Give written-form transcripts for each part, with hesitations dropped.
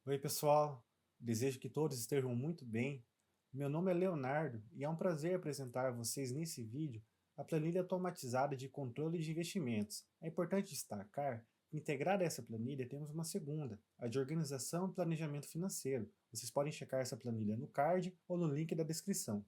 Oi, pessoal. Desejo que todos estejam muito bem. Meu nome é Leonardo e é um prazer apresentar a vocês nesse vídeo a planilha automatizada de controle de investimentos. É importante destacar que integrada a essa planilha temos uma segunda, a de organização e planejamento financeiro. Vocês podem checar essa planilha no card ou no link da descrição.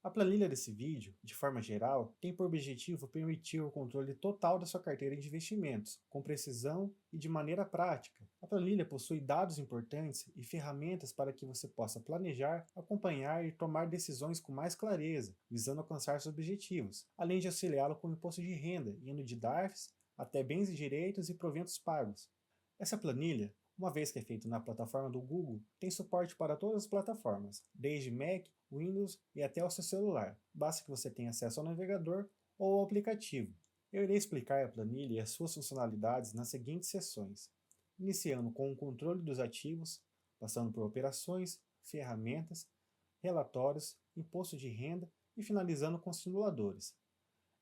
A planilha desse vídeo, de forma geral, tem por objetivo permitir o controle total da sua carteira de investimentos, com precisão e de maneira prática. A planilha possui dados importantes e ferramentas para que você possa planejar, acompanhar e tomar decisões com mais clareza, visando alcançar seus objetivos, além de auxiliá-lo com o imposto de renda, indo de DARFs até bens e direitos e proventos pagos. Essa planilha, uma vez que é feito na plataforma do Google, tem suporte para todas as plataformas, desde Mac, Windows e até o seu celular. Basta que você tenha acesso ao navegador ou ao aplicativo. Eu irei explicar a planilha e as suas funcionalidades nas seguintes sessões, iniciando com o controle dos ativos, passando por operações, ferramentas, relatórios, imposto de renda e finalizando com simuladores.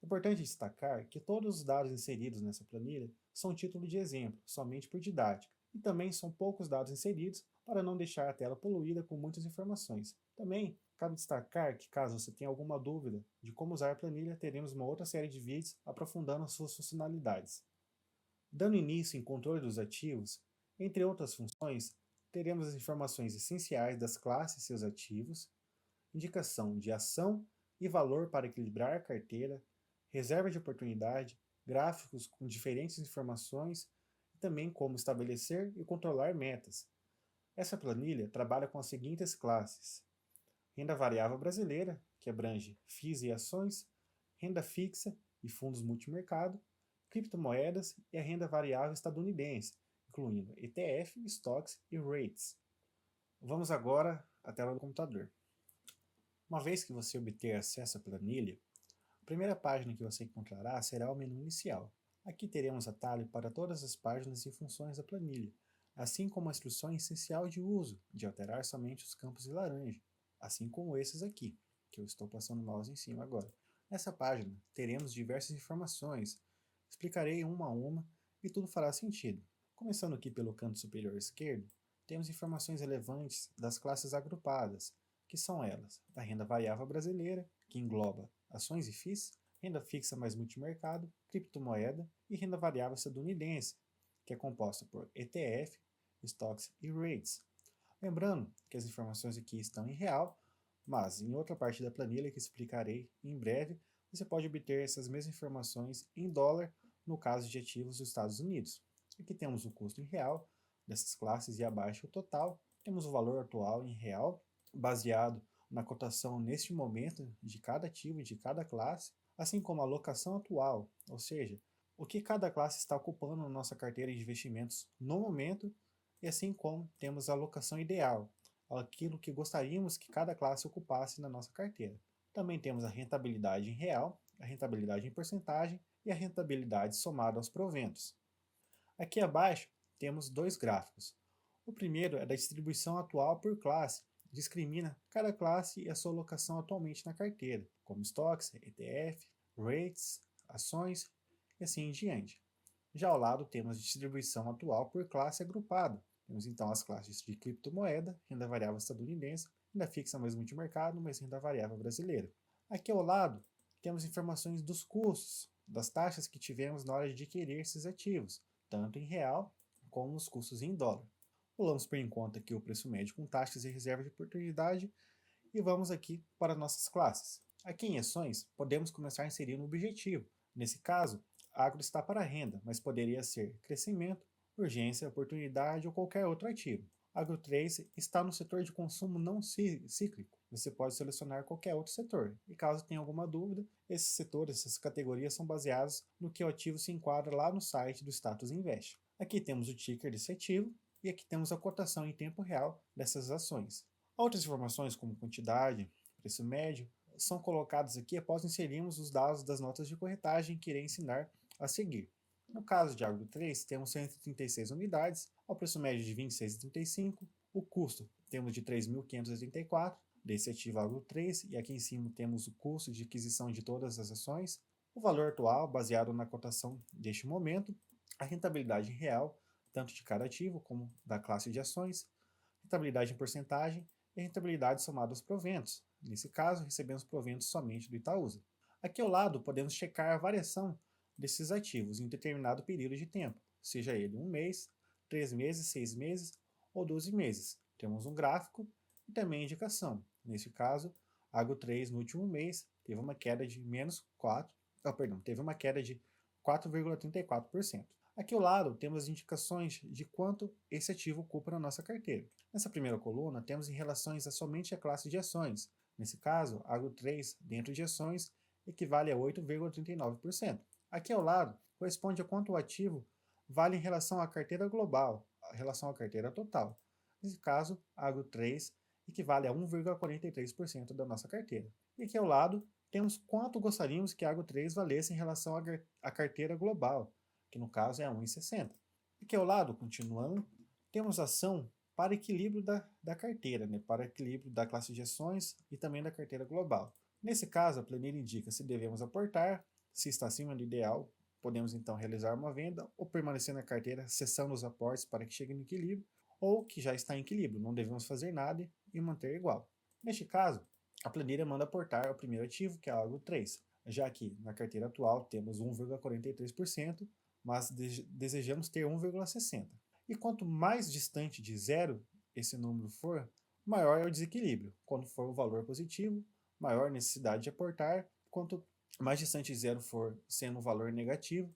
É importante destacar que todos os dados inseridos nessa planilha são título de exemplo, somente por didática, e também são poucos dados inseridos para não deixar a tela poluída com muitas informações. Também cabe destacar que, caso você tenha alguma dúvida de como usar a planilha, teremos uma outra série de vídeos aprofundando as suas funcionalidades. Dando início em controle dos ativos, entre outras funções, teremos as informações essenciais das classes e seus ativos, indicação de ação e valor para equilibrar a carteira, reserva de oportunidade, gráficos com diferentes informações e também como estabelecer e controlar metas. Essa planilha trabalha com as seguintes classes: renda variável brasileira, que abrange FIIs e ações, renda fixa e fundos multimercado, criptomoedas e a renda variável estadunidense, incluindo ETF, stocks e rates. Vamos agora à tela do computador. Uma vez que você obter acesso à planilha, a primeira página que você encontrará será o menu inicial. Aqui teremos atalho para todas as páginas e funções da planilha, assim como a instrução essencial de uso, de alterar somente os campos em laranja, assim como esses aqui, que eu estou passando o mouse em cima agora. Nessa página teremos diversas informações, explicarei uma a uma e tudo fará sentido. Começando aqui pelo canto superior esquerdo, temos informações relevantes das classes agrupadas, que são elas: a renda variável brasileira, que engloba ações e FIIs, renda fixa mais multimercado, criptomoeda e renda variável estadunidense, que é composta por ETF, stocks e rates. Lembrando que as informações aqui estão em real, mas em outra parte da planilha que explicarei em breve, você pode obter essas mesmas informações em dólar no caso de ativos dos Estados Unidos. Aqui temos o custo em real dessas classes e abaixo o total. Temos o valor atual em real, baseado na cotação neste momento de cada ativo e de cada classe, assim como a alocação atual, ou seja, o que cada classe está ocupando na nossa carteira de investimentos no momento, e assim como temos a alocação ideal, aquilo que gostaríamos que cada classe ocupasse na nossa carteira. Também temos a rentabilidade em real, a rentabilidade em porcentagem e a rentabilidade somada aos proventos. Aqui abaixo temos dois gráficos. O primeiro é da distribuição atual por classe, discrimina cada classe e a sua alocação atualmente na carteira, como estoques, ETF, rates, ações e assim em diante. Já ao lado temos a distribuição atual por classe agrupada. Temos então as classes de criptomoeda, renda variável estadunidense, renda fixa mais multimercado, mais renda variável brasileira. Aqui ao lado temos informações dos custos, das taxas que tivemos na hora de adquirir esses ativos, tanto em real como os custos em dólar. Pulamos por enquanto aqui o preço médio com taxas e reserva de oportunidade e vamos aqui para nossas classes. Aqui em ações, podemos começar inserindo um objetivo. Nesse caso, agro está para renda, mas poderia ser crescimento, urgência, oportunidade ou qualquer outro ativo. Agro 3 está no setor de consumo não cíclico. Você pode selecionar qualquer outro setor. E caso tenha alguma dúvida, esses setores, essas categorias são baseados no que o ativo se enquadra lá no site do Status Invest. Aqui temos o ticker desse ativo e aqui temos a cotação em tempo real dessas ações. Outras informações como quantidade, preço médio, são colocadas aqui após inserirmos os dados das notas de corretagem que irei ensinar a seguir. No caso de Agro 3, temos 136 unidades, ao preço médio de R$ 26,35, o custo temos de R$ 3.584, desse ativo Agro 3, e aqui em cima temos o custo de aquisição de todas as ações, o valor atual baseado na cotação deste momento, a rentabilidade real, tanto de cada ativo como da classe de ações, rentabilidade em porcentagem e rentabilidade somada aos proventos. Nesse caso, recebemos proventos somente do Itaúsa. Aqui ao lado, podemos checar a variação desses ativos em determinado período de tempo, seja ele 1 mês, 3 meses, 6 meses ou 12 meses. Temos um gráfico e também indicação. Nesse caso, Agro 3 no último mês teve uma queda de teve uma queda de 4,34%. Aqui ao lado temos as indicações de quanto esse ativo ocupa na nossa carteira. Nessa primeira coluna temos em relações a somente a classe de ações. Nesse caso, Agro 3 dentro de ações equivale a 8,39%. Aqui ao lado corresponde a quanto o ativo vale em relação à carteira global, em relação à carteira total. Nesse caso, Agro 3 equivale a 1,43% da nossa carteira. E aqui ao lado temos quanto gostaríamos que a Agro 3 valesse em relação à carteira global, que no caso é 1,60. Aqui ao lado, continuando, temos ação para equilíbrio da carteira, para equilíbrio da classe de ações e também da carteira global. Nesse caso, a planilha indica se devemos aportar, se está acima do ideal, podemos então realizar uma venda ou permanecer na carteira cessando os aportes para que chegue no equilíbrio, ou que já está em equilíbrio, não devemos fazer nada e manter igual. Neste caso, a planilha manda aportar ao primeiro ativo, que é algo 3, já que na carteira atual temos 1,43%, mas desejamos ter 1,60%. E quanto mais distante de zero esse número for, maior é o desequilíbrio. Quando for o valor positivo, maior a necessidade de aportar. Quanto mais distante de zero for, sendo um valor negativo,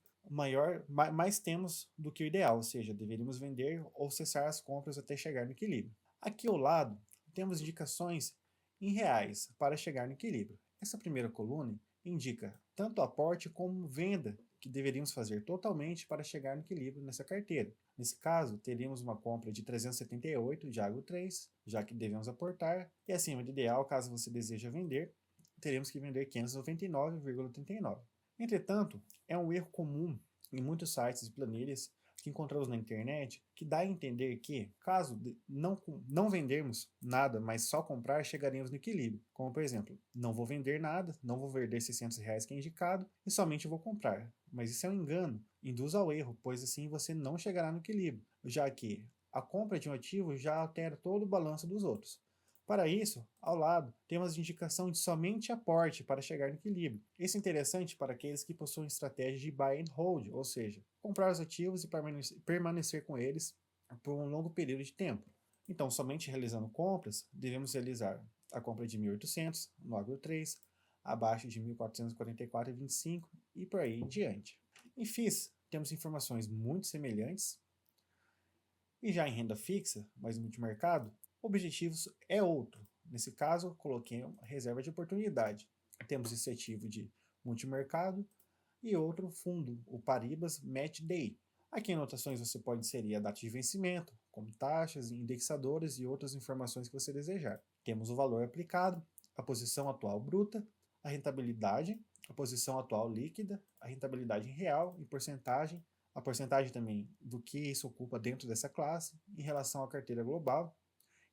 mais temos do que o ideal, ou seja, deveríamos vender ou cessar as compras até chegar no equilíbrio. Aqui ao lado, temos indicações em reais para chegar no equilíbrio. Essa primeira coluna indica tanto aporte como venda que deveríamos fazer totalmente para chegar no equilíbrio nessa carteira. Nesse caso, teríamos uma compra de 378 de Agro 3, já que devemos aportar, e acima do ideal, caso você deseja vender, teremos que vender 599,39. Entretanto, é um erro comum em muitos sites e planilhas que encontramos na internet, que dá a entender que, caso não vendermos nada, mas só comprar, chegaremos no equilíbrio. Como, por exemplo, não vou vender nada, não vou vender R$600 que é indicado e somente vou comprar. Mas isso é um engano, induz ao erro, pois assim você não chegará no equilíbrio, já que a compra de um ativo já altera todo o balanço dos outros. Para isso, ao lado, temos a indicação de somente aporte para chegar no equilíbrio. Isso é interessante para aqueles que possuem estratégia de buy and hold, ou seja, comprar os ativos e permanecer com eles por um longo período de tempo. Então, somente realizando compras, devemos realizar a compra de 1.800 no Agro 3, abaixo de 1.444,25 e por aí em diante. Em FIIs, temos informações muito semelhantes. E já em renda fixa, mas no multimercado, objetivos é outro. Nesse caso, coloquei uma reserva de oportunidade. Temos esse ativo de multimercado e outro fundo, o Paribas Match Day. Aqui em anotações você pode inserir a data de vencimento, como taxas, indexadores e outras informações que você desejar. Temos o valor aplicado, a posição atual bruta, a rentabilidade, a posição atual líquida, a rentabilidade em real e porcentagem, a porcentagem também do que isso ocupa dentro dessa classe em relação à carteira global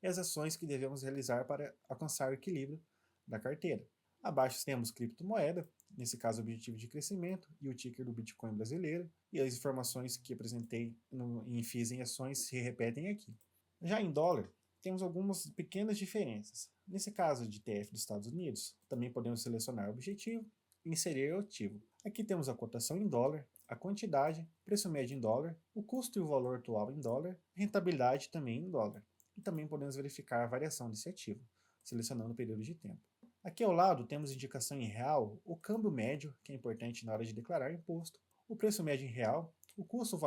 e as ações que devemos realizar para alcançar o equilíbrio da carteira. Abaixo temos criptomoeda, nesse caso objetivo de crescimento e o ticker do Bitcoin brasileiro, e as informações que apresentei em FIIs em ações se repetem aqui. Já em dólar, temos algumas pequenas diferenças. Nesse caso de ETF dos Estados Unidos, também podemos selecionar o objetivo e inserir o ativo. Aqui temos a cotação em dólar, a quantidade, preço médio em dólar, o custo e o valor atual em dólar, rentabilidade também em dólar. E também podemos verificar a variação desse ativo, selecionando o período de tempo. Aqui ao lado temos indicação em real, o câmbio médio, que é importante na hora de declarar imposto, o preço médio em real, o custo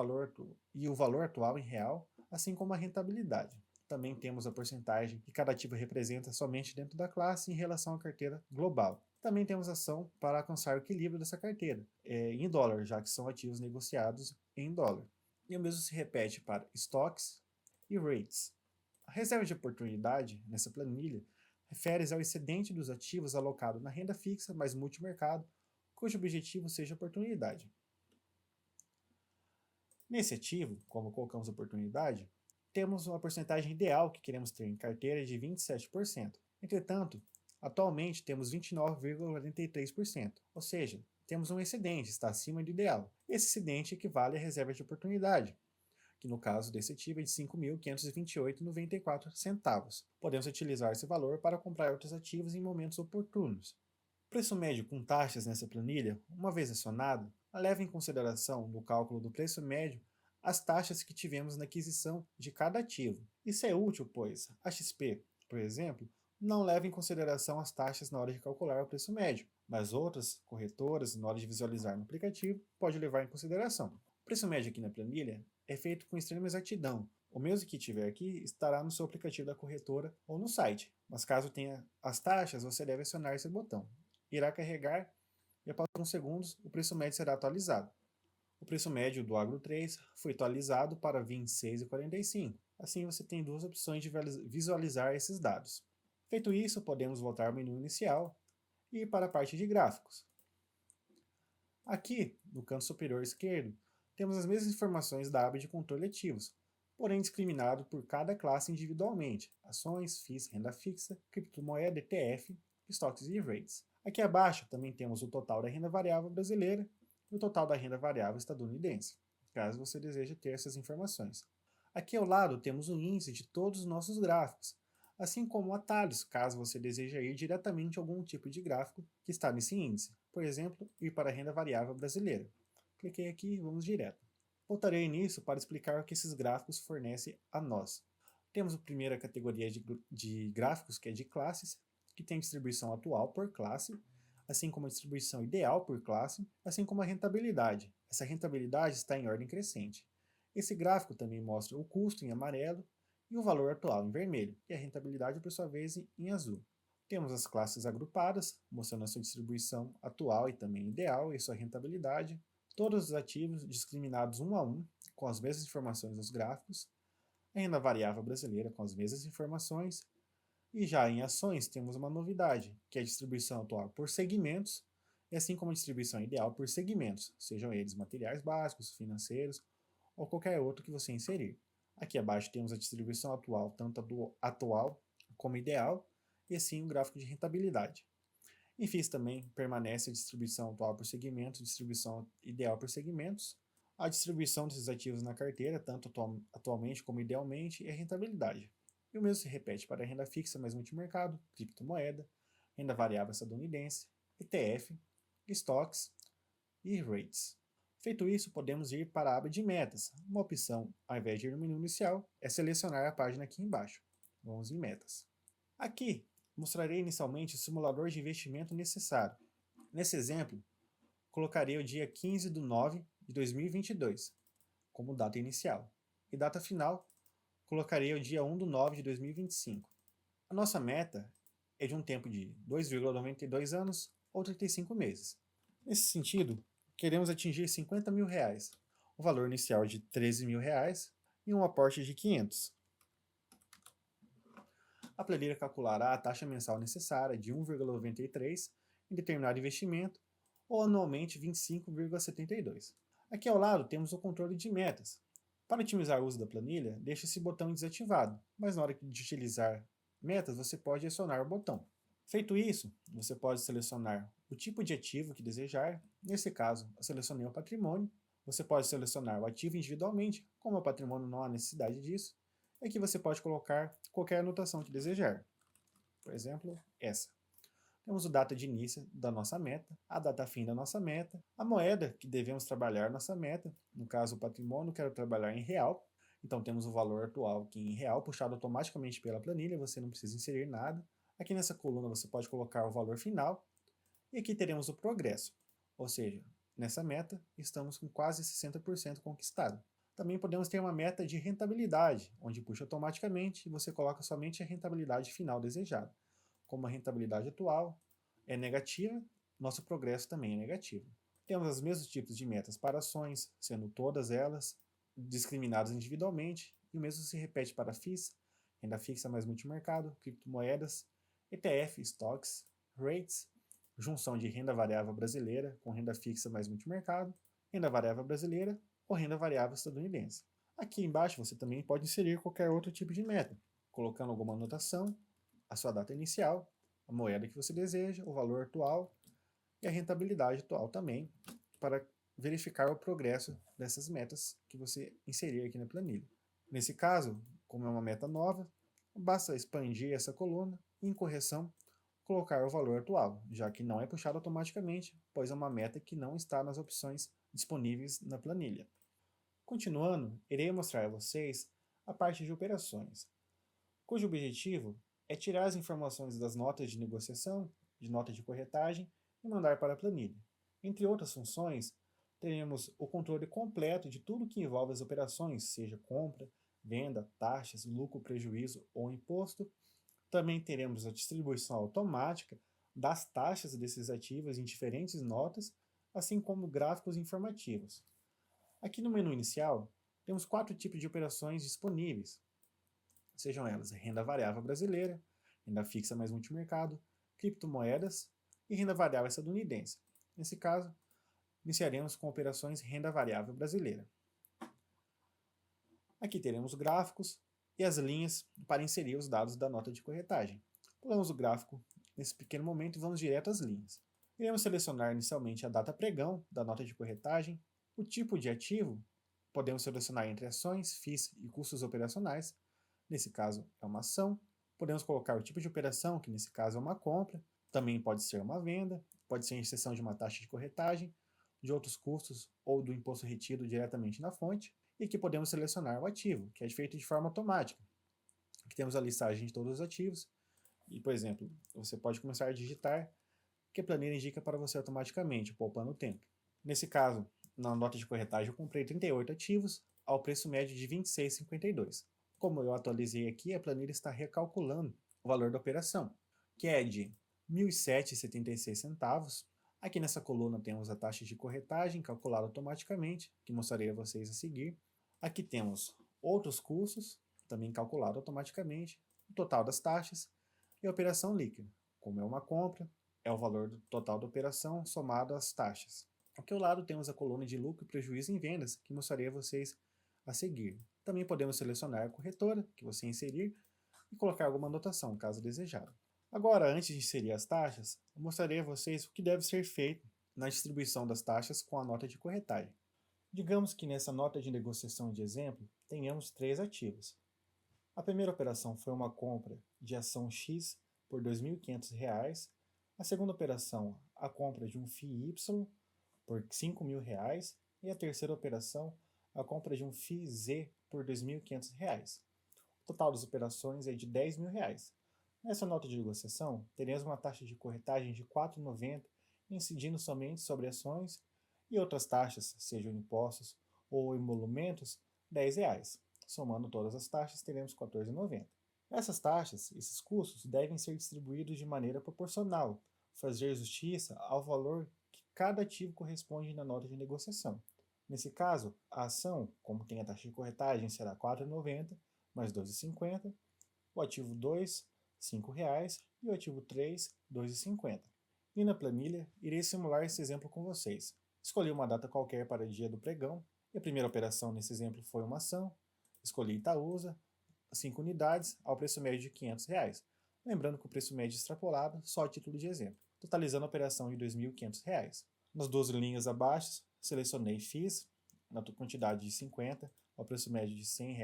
e o valor atual em real, assim como a rentabilidade. Também temos a porcentagem que cada ativo representa somente dentro da classe em relação à carteira global. Também temos ação para alcançar o equilíbrio dessa carteira, em dólar, já que são ativos negociados em dólar. E o mesmo se repete para estoques e rates. A reserva de oportunidade, nessa planilha, refere-se ao excedente dos ativos alocado na renda fixa mais multimercado, cujo objetivo seja oportunidade. Nesse ativo, como colocamos oportunidade, temos uma porcentagem ideal que queremos ter em carteira de 27%. Entretanto, atualmente temos 29,43%, ou seja, temos um excedente, está acima do ideal. Esse excedente equivale à reserva de oportunidade, que no caso desse ativo é de R$ 5.528,94. Podemos utilizar esse valor para comprar outros ativos em momentos oportunos. O preço médio com taxas nessa planilha, uma vez acionado, leva em consideração no cálculo do preço médio as taxas que tivemos na aquisição de cada ativo. Isso é útil, pois a XP, por exemplo, não leva em consideração as taxas na hora de calcular o preço médio, mas outras corretoras, na hora de visualizar no aplicativo, pode levar em consideração. O preço médio aqui na planilha é feito com extrema exatidão. O mesmo que tiver aqui estará no seu aplicativo da corretora ou no site, mas caso tenha as taxas, você deve acionar esse botão. Irá carregar e após alguns segundos o preço médio será atualizado. O preço médio do Agro 3 foi atualizado para R$ 26,45. Assim você tem duas opções de visualizar esses dados. Feito isso, podemos voltar ao menu inicial e ir para a parte de gráficos. Aqui, no canto superior esquerdo, temos as mesmas informações da aba de controle ativos, porém discriminado por cada classe individualmente: ações, FIIs, renda fixa, criptomoeda, ETF, estoques e rates. Aqui abaixo também temos o total da renda variável brasileira e o total da renda variável estadunidense, caso você deseje ter essas informações. Aqui ao lado temos o índice de todos os nossos gráficos, assim como atalhos, caso você deseje ir diretamente a algum tipo de gráfico que está nesse índice. Por exemplo, ir para a renda variável brasileira. Cliquei aqui e vamos direto. Voltarei nisso para explicar o que esses gráficos fornecem a nós. Temos a primeira categoria de gráficos, que é de classes, que tem distribuição atual por classe, assim como a distribuição ideal por classe, assim como a rentabilidade. Essa rentabilidade está em ordem crescente. Esse gráfico também mostra o custo em amarelo e o valor atual em vermelho, e a rentabilidade, por sua vez, em azul. Temos as classes agrupadas, mostrando a sua distribuição atual e também ideal e sua rentabilidade. Todos os ativos discriminados um a um, com as mesmas informações nos gráficos. A renda variável brasileira com as mesmas informações. E já em ações temos uma novidade, que é a distribuição atual por segmentos, e assim como a distribuição ideal por segmentos, sejam eles materiais básicos, financeiros ou qualquer outro que você inserir. Aqui abaixo temos a distribuição atual, tanto atual como ideal, e assim o gráfico de rentabilidade. Em FIIs também permanece a distribuição atual por segmentos, distribuição ideal por segmentos, a distribuição desses ativos na carteira, tanto atualmente como idealmente, e a rentabilidade. E o mesmo se repete para a renda fixa mais multimercado, criptomoeda, renda variável estadunidense, ETF, estoques e rates. Feito isso, podemos ir para a aba de metas. Uma opção, ao invés de ir no menu inicial, é selecionar a página aqui embaixo. Vamos em metas. Aqui, mostrarei inicialmente o simulador de investimento necessário. Nesse exemplo, colocarei o dia 15 de 9 de 2022 como data inicial. E data final, colocarei o dia 1 de 9 de 2025. A nossa meta é de um tempo de 2,92 anos ou 35 meses. Nesse sentido, queremos atingir R$50 mil, o valor inicial de R$13 mil e um aporte de 500. A planilha calculará a taxa mensal necessária de 1,93 em determinado investimento ou anualmente 25,72. Aqui ao lado temos o controle de metas. Para otimizar o uso da planilha, deixe esse botão desativado, mas na hora de utilizar metas você pode acionar o botão. Feito isso, você pode selecionar o tipo de ativo que desejar. Nesse caso, eu selecionei o patrimônio. Você pode selecionar o ativo individualmente, como o patrimônio não há necessidade disso. Aqui você pode colocar qualquer anotação que desejar. Por exemplo, essa. Temos a data de início da nossa meta, a data fim da nossa meta, a moeda que devemos trabalhar nossa meta, no caso o patrimônio, quero trabalhar em real, então temos o valor atual aqui em real, puxado automaticamente pela planilha, você não precisa inserir nada. Aqui nessa coluna você pode colocar o valor final, e aqui teremos o progresso, ou seja, nessa meta estamos com quase 60% conquistado. Também podemos ter uma meta de rentabilidade, onde puxa automaticamente e você coloca somente a rentabilidade final desejada. Como a rentabilidade atual é negativa, nosso progresso também é negativo. Temos os mesmos tipos de metas para ações, sendo todas elas discriminadas individualmente, e o mesmo se repete para FIIs, renda fixa mais multimercado, criptomoedas, ETF, stocks, rates, junção de renda variável brasileira com renda fixa mais multimercado, renda variável brasileira ou renda variável estadunidense. Aqui embaixo você também pode inserir qualquer outro tipo de meta, colocando alguma anotação, a sua data inicial, a moeda que você deseja, o valor atual e a rentabilidade atual também, para verificar o progresso dessas metas que você inserir aqui na planilha. Nesse caso, como é uma meta nova, basta expandir essa coluna e, em correção, colocar o valor atual, já que não é puxado automaticamente, pois é uma meta que não está nas opções disponíveis na planilha. Continuando, irei mostrar a vocês a parte de operações, cujo objetivo é tirar as informações das notas de negociação, de nota de corretagem e mandar para a planilha. Entre outras funções, teremos o controle completo de tudo que envolve as operações, seja compra, venda, taxas, lucro, prejuízo ou imposto. Também teremos a distribuição automática das taxas desses ativos em diferentes notas, assim como gráficos informativos. Aqui no menu inicial, temos 4 tipos de operações disponíveis, sejam elas renda variável brasileira, renda fixa mais multimercado, criptomoedas e renda variável estadunidense. Nesse caso, iniciaremos com operações renda variável brasileira. Aqui teremos gráficos e as linhas para inserir os dados da nota de corretagem. Pulamos o gráfico nesse pequeno momento e vamos direto às linhas. Iremos selecionar inicialmente a data pregão da nota de corretagem, o tipo de ativo, podemos selecionar entre ações, FIIs e custos operacionais, nesse caso é uma ação, podemos colocar o tipo de operação, que nesse caso é uma compra, também pode ser uma venda, pode ser inserção de uma taxa de corretagem, de outros custos ou do imposto retido diretamente na fonte, e que podemos selecionar o ativo, que é feito de forma automática. Aqui temos a listagem de todos os ativos, e, por exemplo, você pode começar a digitar, que a planilha indica para você automaticamente, poupando tempo. Nesse caso, na nota de corretagem eu comprei 38 ativos, ao preço médio de R$ 26,52. Como eu atualizei aqui, a planilha está recalculando o valor da operação, que é de R$ 1.007,76. Aqui nessa coluna temos a taxa de corretagem calculada automaticamente, que mostrarei a vocês a seguir. Aqui temos outros custos, também calculado automaticamente, o total das taxas e a operação líquida. Como é uma compra, é o valor total da operação somado às taxas. Aqui ao lado temos a coluna de lucro e prejuízo em vendas, que mostrarei a vocês a seguir. Também podemos selecionar a corretora que você inserir e colocar alguma anotação, caso desejado. Agora, antes de inserir as taxas, eu mostrarei a vocês o que deve ser feito na distribuição das taxas com a nota de corretagem. Digamos que nessa nota de negociação de exemplo, tenhamos 3 ativos. A primeira operação foi uma compra de ação X por R$ 2.500, a segunda operação, a compra de um FII Y por R$ 5.000 e a terceira operação, a compra de um FII Z por R$ 2.500. O total das operações é de R$ 10.000. Nessa nota de negociação, teremos uma taxa de corretagem de R$ 4,90, incidindo somente sobre ações e outras taxas, sejam impostos ou emolumentos, R$ 10. Somando todas as taxas, teremos R$ 14,90. Essas taxas, esses custos, devem ser distribuídos de maneira proporcional, fazer justiça ao valor que cada ativo corresponde na nota de negociação. Nesse caso, a ação, como tem a taxa de corretagem, será R$ 4,90 mais R$ 2,50, o ativo 2, R$ 5 e o ativo 3, R$ 2,50. E na planilha, irei simular esse exemplo com vocês. Escolhi uma data qualquer para o dia do pregão, e a primeira operação nesse exemplo foi uma ação. Escolhi Itaúsa, 5 unidades, ao preço médio de R$ 500. Lembrando que o preço médio extrapolado só a título de exemplo, totalizando a operação de R$ 2.500. Nas duas linhas abaixo, selecionei FIIs, na quantidade de 50, ao preço médio de R$ 100,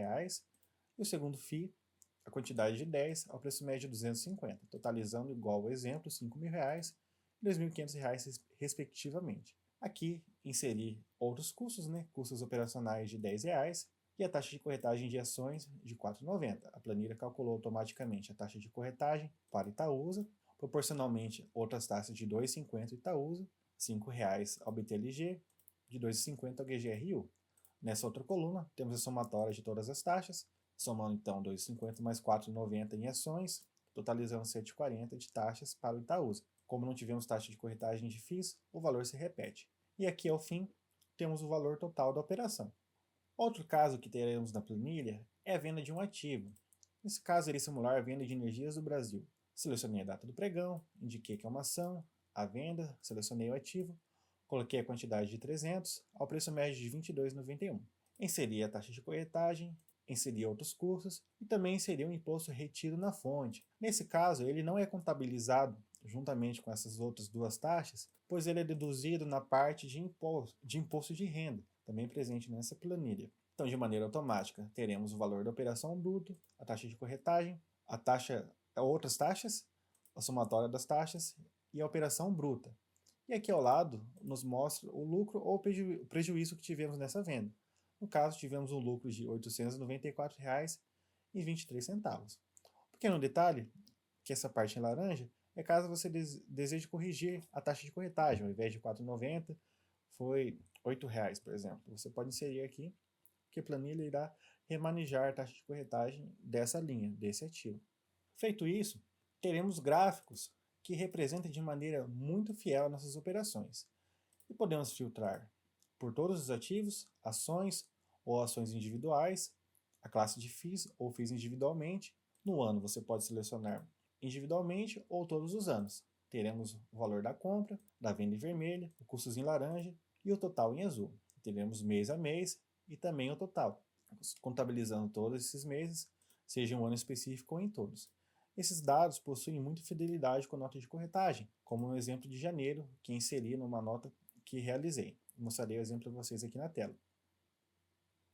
e o segundo FII, a quantidade de 10, ao preço médio de 250, totalizando igual ao exemplo R$ 5.000 e R$ 2.500 respectivamente. Aqui inseri outros custos, custos operacionais de R$ 10 e a taxa de corretagem de ações de R$ 4,90. A planilha calculou automaticamente a taxa de corretagem para Itaúsa, proporcionalmente outras taxas de R$ 2,50 Itaúsa, R$ 5 ao BTLG, de R$ 2,50 ao GGRU. Nessa outra coluna, temos a somatória de todas as taxas, somando então R$ 2,50 mais R$ 4,90 em ações, totalizando R$ 7,40 de taxas para o Itaúsa. Como não tivemos taxa de corretagem de FIIs, o valor se repete. E aqui, ao fim, temos o valor total da operação. Outro caso que teremos na planilha é a venda de um ativo. Nesse caso, irei simular a venda de Energias do Brasil. Selecionei a data do pregão, indiquei que é uma ação, a venda, selecionei o ativo, coloquei a quantidade de 300, ao preço médio de R$ 22,91. Inseri a taxa de corretagem, inseri outros custos e também inseri o imposto retido na fonte. Nesse caso, ele não é contabilizado juntamente com essas outras duas taxas, pois ele é deduzido na parte de imposto de renda, também presente nessa planilha. Então, de maneira automática, teremos o valor da operação bruta, a taxa de corretagem, outras taxas, a somatória das taxas e a operação bruta. E aqui ao lado nos mostra o lucro ou o prejuízo que tivemos nessa venda. No caso, tivemos um lucro de R$ 894,23. Pequeno detalhe, que essa parte em laranja, é caso você deseje corrigir a taxa de corretagem. Ao invés de R$ 4,90, foi R$ 8,00, por exemplo. Você pode inserir aqui que a planilha irá remanejar a taxa de corretagem dessa linha, desse ativo. Feito isso, teremos gráficos que representem de maneira muito fiel nossas operações. E podemos filtrar por todos os ativos, ações ou ações individuais, a classe de FIIs ou FIIs individualmente. No ano você pode selecionar individualmente ou todos os anos. Teremos o valor da compra, da venda em vermelho, o custos em laranja e o total em azul. Teremos mês a mês e também o total, contabilizando todos esses meses, seja em um ano específico ou em todos. Esses dados possuem muita fidelidade com a nota de corretagem, como no exemplo de janeiro, que inseri numa nota que realizei. Mostrarei o exemplo para vocês aqui na tela.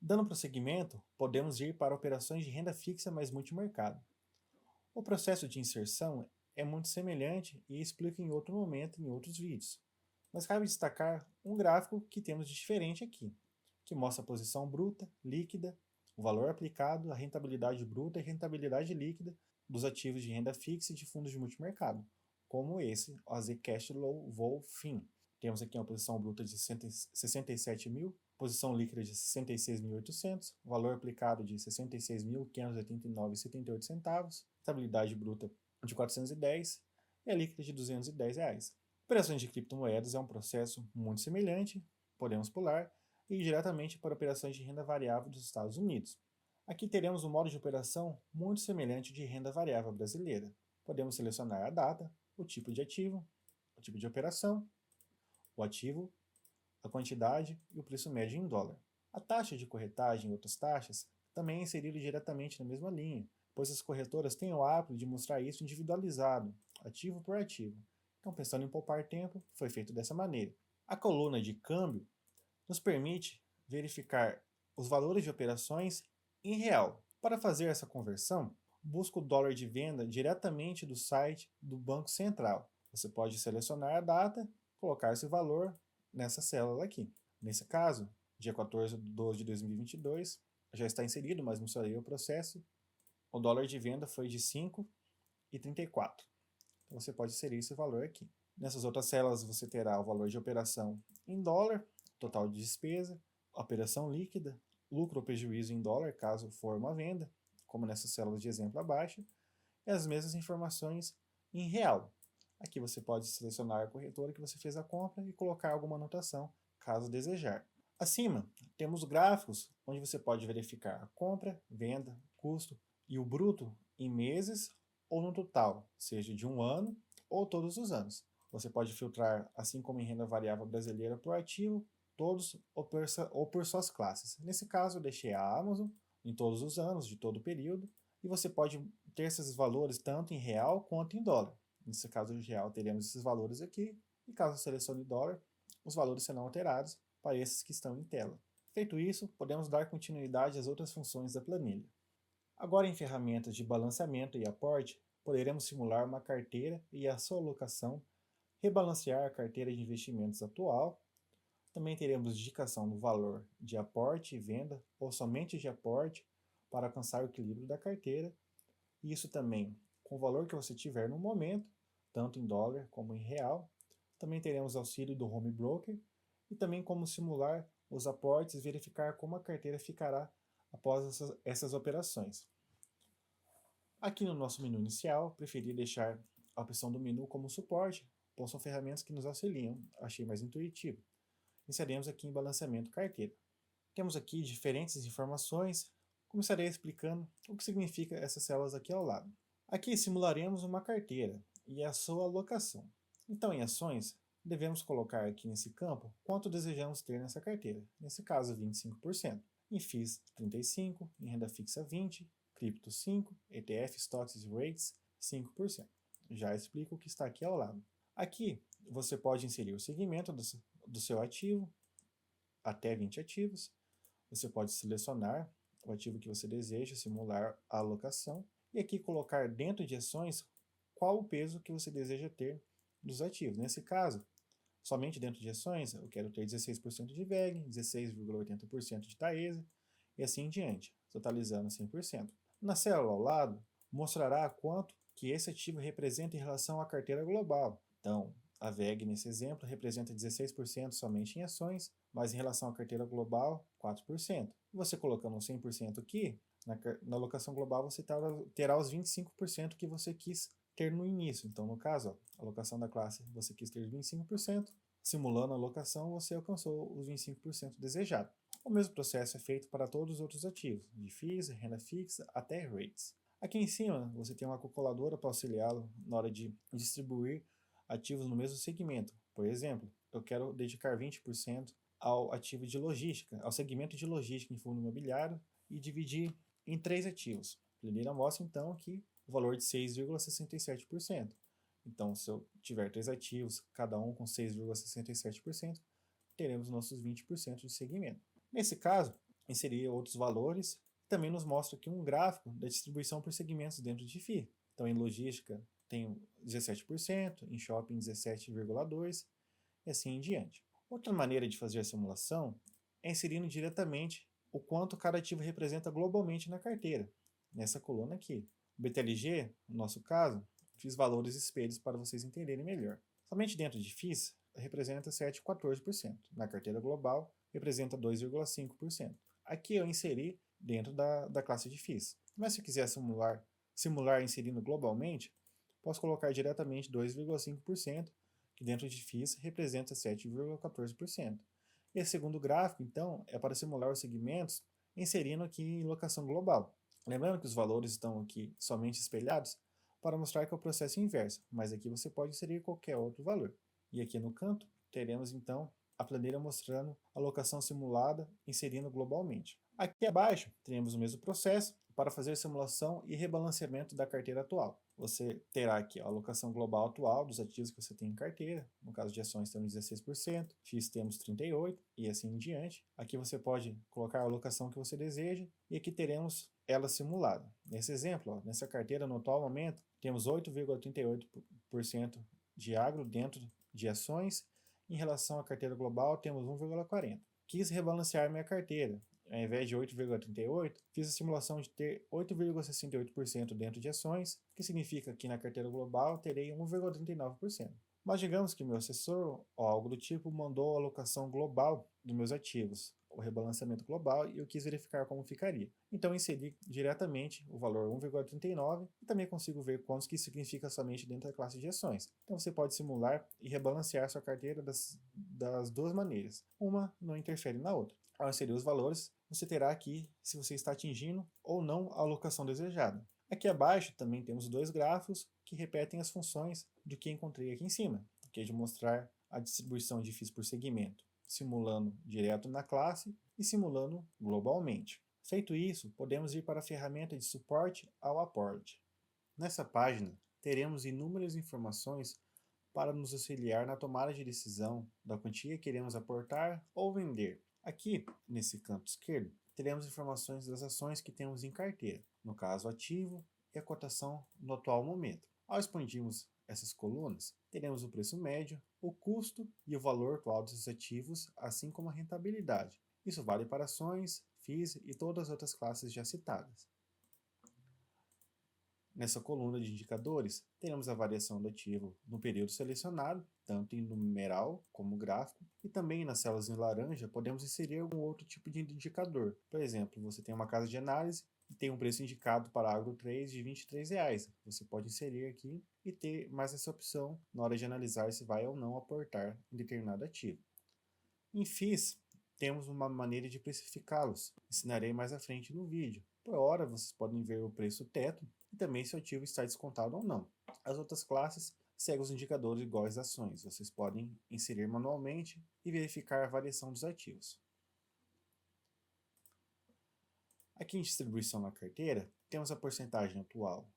Dando prosseguimento, podemos ir para operações de renda fixa mais multimercado. O processo de inserção é muito semelhante e explico em outro momento em outros vídeos, mas cabe destacar um gráfico que temos de diferente aqui, que mostra a posição bruta, líquida, o valor aplicado, a rentabilidade bruta e rentabilidade líquida dos ativos de renda fixa e de fundos de multimercado, como esse, o AZ Cash Low FIM. Temos aqui uma posição bruta de 67 mil, posição líquida de 66.800, valor aplicado de 66.589,78, rentabilidade bruta de 410 e a líquida de R$210. Operações de criptomoedas é um processo muito semelhante, podemos pular, e ir diretamente para operações de renda variável dos Estados Unidos. Aqui teremos um modo de operação muito semelhante de renda variável brasileira. Podemos selecionar a data, o tipo de ativo, o tipo de operação, o ativo, a quantidade e o preço médio em dólar. A taxa de corretagem e outras taxas também é inserida diretamente na mesma linha, pois as corretoras têm o hábito de mostrar isso individualizado, ativo por ativo. Então, pensando em poupar tempo, foi feito dessa maneira. A coluna de câmbio nos permite verificar os valores de operações em real. Para fazer essa conversão, busque o dólar de venda diretamente do site do Banco Central. Você pode selecionar a data, colocar esse valor nessa célula aqui. Nesse caso, dia 14 de 12 de 2022, já está inserido, mas mostrarei o processo. O dólar de venda foi de 5,34. Então você pode inserir esse valor aqui. Nessas outras células você terá o valor de operação em dólar, total de despesa, operação líquida, lucro ou prejuízo em dólar, caso for uma venda, como nessas células de exemplo abaixo, e as mesmas informações em real. Aqui você pode selecionar a corretora que você fez a compra e colocar alguma anotação, caso desejar. Acima, temos gráficos onde você pode verificar a compra, venda, custo e o bruto em meses ou no total, seja de um ano ou todos os anos. Você pode filtrar, assim como em renda variável brasileira, por ativo, todos ou por suas classes. Nesse caso, eu deixei a Amazon em todos os anos, de todo o período, e você pode ter esses valores tanto em real quanto em dólar. Nesse caso de real, teremos esses valores aqui, e caso selecione dólar, os valores serão alterados para esses que estão em tela. Feito isso, podemos dar continuidade às outras funções da planilha. Agora, em ferramentas de balanceamento e aporte, poderemos simular uma carteira e a sua alocação, rebalancear a carteira de investimentos atual. Também teremos indicação do valor de aporte e venda, ou somente de aporte, para alcançar o equilíbrio da carteira. E isso também com o valor que você tiver no momento, tanto em dólar como em real. Também teremos auxílio do Home Broker e também como simular os aportes e verificar como a carteira ficará após essas operações. Aqui no nosso menu inicial, preferi deixar a opção do menu como suporte, pois são ferramentas que nos auxiliam, achei mais intuitivo. Inseriremos aqui em balanceamento carteira. Temos aqui diferentes informações, começarei explicando o que significa essas células aqui ao lado. Aqui simularemos uma carteira e a sua alocação. Então, em ações, devemos colocar aqui nesse campo quanto desejamos ter nessa carteira, nesse caso 25%. Em FIIs 35%, em renda fixa 20%, cripto 5%, ETF, stocks e rates 5%. já explico o que está aqui ao lado. Aqui você pode inserir o segmento do seu ativo, até 20 ativos. Você pode selecionar o ativo que você deseja simular a alocação e aqui colocar dentro de ações qual o peso que você deseja ter dos ativos. Nesse caso, somente dentro de ações, eu quero ter 16% de VEG, 16,80% de Taesa e assim em diante, totalizando 100%. Na célula ao lado, mostrará quanto que esse ativo representa em relação à carteira global. Então, a VEG nesse exemplo representa 16% somente em ações, mas em relação à carteira global, 4%. Você colocando 100% aqui, na alocação global você terá os 25% que você quis ter no início. Então, no caso, ó, a alocação da classe você quis ter 25%, simulando a alocação você alcançou os 25% desejado. O mesmo processo é feito para todos os outros ativos, de FIIs, renda fixa, até REITs. Aqui em cima você tem uma calculadora para auxiliá-lo na hora de distribuir ativos no mesmo segmento. Por exemplo, eu quero dedicar 20% ao ativo de logística, ao segmento de logística em fundo imobiliário e dividir em 3 ativos. A planilha mostra então aqui o valor de 6,67%. Então, se eu tiver 3 ativos, cada um com 6,67%, teremos nossos 20% de segmento. Nesse caso, inserir outros valores também nos mostra aqui um gráfico da distribuição por segmentos dentro de FII. Então, em logística tem 17%, em shopping 17,2% e assim em diante. Outra maneira de fazer a simulação é inserindo diretamente o quanto cada ativo representa globalmente na carteira, nessa coluna aqui. O BTLG, no nosso caso, fiz valores espelhos para vocês entenderem melhor. Somente dentro de FIIs representa 7,14%. Na carteira global, representa 2,5%. Aqui eu inseri dentro da classe de FIIs. Mas se eu quiser simular inserindo globalmente, posso colocar diretamente 2,5%, que dentro de FIIs representa 7,14%. Esse segundo gráfico, então, é para simular os segmentos inserindo aqui em locação global. Lembrando que os valores estão aqui somente espelhados para mostrar que é o processo inverso, mas aqui você pode inserir qualquer outro valor. E aqui no canto, teremos então a planilha mostrando a alocação simulada inserindo globalmente. Aqui abaixo, teremos o mesmo processo para fazer a simulação e rebalanceamento da carteira atual. Você terá aqui a alocação global atual dos ativos que você tem em carteira. No caso de ações temos 16%, FIIs temos 38% e assim em diante. Aqui você pode colocar a alocação que você deseja e aqui teremos ela simulada. Nesse exemplo, ó, nessa carteira no atual momento, temos 8,38% de agro dentro de ações. Em relação à carteira global, temos 1,40%. Quis rebalancear minha carteira. Ao invés de 8,38%, fiz a simulação de ter 8,68% dentro de ações, que significa que na carteira global terei 1,39%. Mas digamos que meu assessor ou algo do tipo mandou a alocação global dos meus ativos, o rebalanceamento global, e eu quis verificar como ficaria. Então inseri diretamente o valor 1,39 e também consigo ver quantos que isso significa somente dentro da classe de ações. Então você pode simular e rebalancear sua carteira das duas maneiras. Uma não interfere na outra. Ao inserir os valores, você terá aqui se você está atingindo ou não a alocação desejada. Aqui abaixo também temos dois gráficos que repetem as funções do que encontrei aqui em cima, que é de mostrar a distribuição de FIIs por segmento, simulando direto na classe e simulando globalmente. Feito isso, podemos ir para a ferramenta de suporte ao aporte. Nessa página, teremos inúmeras informações para nos auxiliar na tomada de decisão da quantia que iremos aportar ou vender. Aqui, nesse canto esquerdo, teremos informações das ações que temos em carteira, no caso ativo e a cotação no atual momento. Ao expandirmos essas colunas, teremos o preço médio, o custo e o valor atual desses ativos, assim como a rentabilidade. Isso vale para ações, FIIs e todas as outras classes já citadas. Nessa coluna de indicadores, teremos a variação do ativo no período selecionado, tanto em numeral como gráfico, e também nas células em laranja podemos inserir algum outro tipo de indicador. Por exemplo, você tem uma casa de análise e tem um preço indicado para Agro 3 de R$ 23. Você pode inserir aqui e ter mais essa opção na hora de analisar se vai ou não aportar em determinado ativo. Em FIIs, temos uma maneira de precificá-los. Ensinarei mais à frente no vídeo. Por hora, vocês podem ver o preço teto e também se o ativo está descontado ou não. As outras classes seguem os indicadores iguais às ações. Vocês podem inserir manualmente e verificar a variação dos ativos. Aqui em distribuição na carteira, temos a porcentagem atual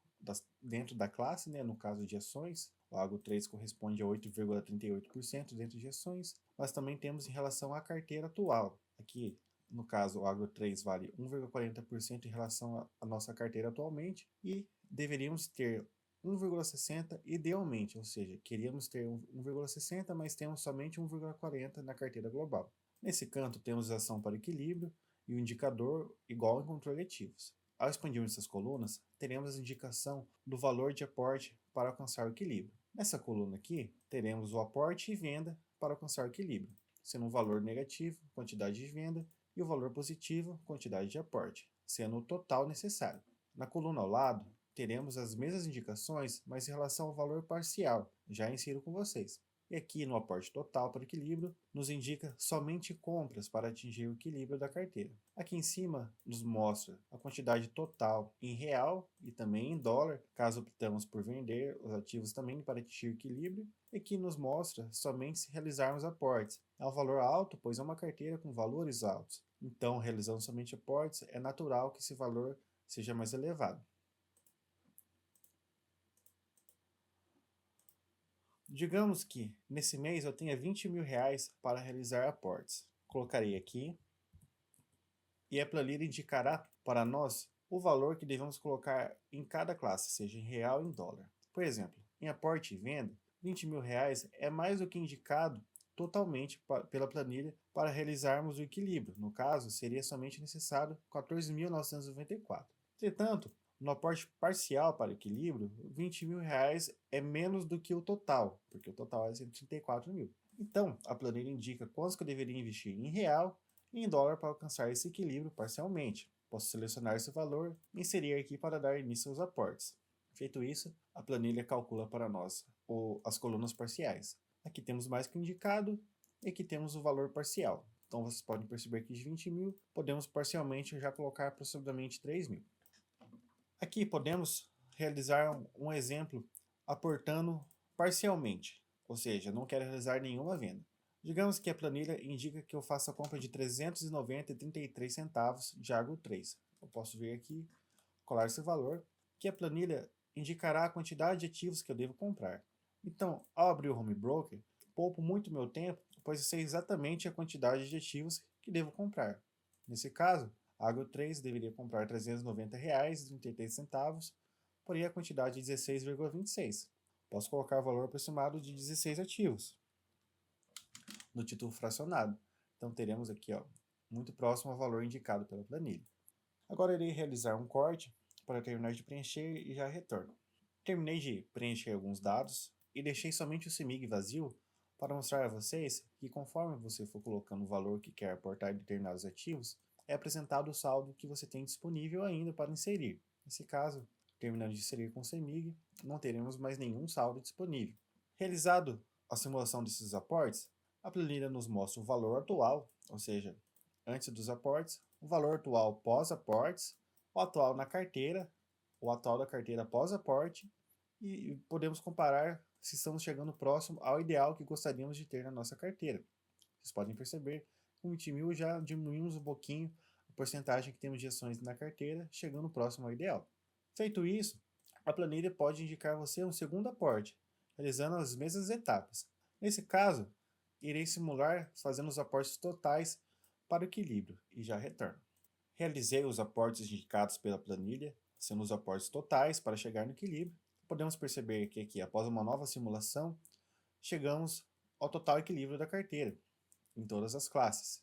dentro da classe, né, no caso de ações. O Agro 3 corresponde a 8,38% dentro de ações. Nós também temos em relação à carteira atual. Aqui, no caso, o Agro 3 vale 1,40% em relação à nossa carteira atualmente e deveríamos ter 1,60 idealmente, ou seja, queríamos ter 1,60, mas temos somente 1,40 na carteira global. Nesse canto temos ação para equilíbrio e o indicador igual em controle ativos. Ao expandirmos essas colunas, teremos a indicação do valor de aporte para alcançar o equilíbrio. Nessa coluna aqui, teremos o aporte e venda para alcançar o equilíbrio, sendo um valor negativo, quantidade de venda, e o valor positivo, quantidade de aporte, sendo o total necessário. Na coluna ao lado, teremos as mesmas indicações, mas em relação ao valor parcial, já insiro com vocês. E aqui no aporte total para equilíbrio, nos indica somente compras para atingir o equilíbrio da carteira. Aqui em cima nos mostra a quantidade total em real e também em dólar, caso optamos por vender os ativos também para atingir o equilíbrio. E aqui nos mostra somente se realizarmos aportes. É um valor alto, pois é uma carteira com valores altos. Então, realizando somente aportes, é natural que esse valor seja mais elevado. Digamos que nesse mês eu tenha 20 mil reais para realizar aportes. Colocarei aqui e a planilha indicará para nós o valor que devemos colocar em cada classe, seja em real ou em dólar. Por exemplo, em aporte e venda, 20 mil reais é mais do que indicado totalmente pela planilha para realizarmos o equilíbrio. No caso, seria somente necessário 14.994. Entretanto, no aporte parcial para equilíbrio, 20 mil reais é menos do que o total, porque o total é 134 mil. Então, a planilha indica quantos que eu deveria investir em real e em dólar para alcançar esse equilíbrio parcialmente. Posso selecionar esse valor e inserir aqui para dar início aos aportes. Feito isso, a planilha calcula para nós as colunas parciais. Aqui temos mais que indicado e aqui temos o valor parcial. Então vocês podem perceber que de 20 mil, podemos parcialmente já colocar aproximadamente 3 mil. Aqui podemos realizar um exemplo aportando parcialmente, ou seja, não quero realizar nenhuma venda. Digamos que a planilha indica que eu faço a compra de 390,33 centavos de Agro 3. Eu posso vir aqui, colar esse valor, que a planilha indicará a quantidade de ativos que eu devo comprar. Então, ao abrir o Home Broker, poupo muito meu tempo, pois eu sei exatamente a quantidade de ativos que devo comprar. Nesse caso, a Agro 3 deveria comprar R$ 390,33, porém a quantidade é 16,26. Posso colocar o valor aproximado de 16 ativos no título fracionado. Então teremos aqui muito próximo ao valor indicado pela planilha. Agora irei realizar um corte para terminar de preencher e já retorno. Terminei de preencher alguns dados e deixei somente o CEMIG vazio para mostrar a vocês que conforme você for colocando o valor que quer aportar em determinados ativos, é apresentado o saldo que você tem disponível ainda para inserir. Nesse caso, terminando de inserir com o CEMIG, não teremos mais nenhum saldo disponível. Realizado a simulação desses aportes, a planilha nos mostra o valor atual, ou seja, antes dos aportes, o valor atual pós-aportes, o atual na carteira, o atual da carteira pós-aporte, e podemos comparar se estamos chegando próximo ao ideal que gostaríamos de ter na nossa carteira. Vocês podem perceber que com 20 mil já diminuímos um pouquinho a porcentagem que temos de ações na carteira, chegando próximo ao ideal. Feito isso, a planilha pode indicar a você um segundo aporte, realizando as mesmas etapas. Nesse caso, irei simular fazendo os aportes totais para o equilíbrio e já retorno. Realizei os aportes indicados pela planilha, sendo os aportes totais para chegar no equilíbrio. Podemos perceber que aqui, após uma nova simulação, chegamos ao total equilíbrio da carteira, em todas as classes.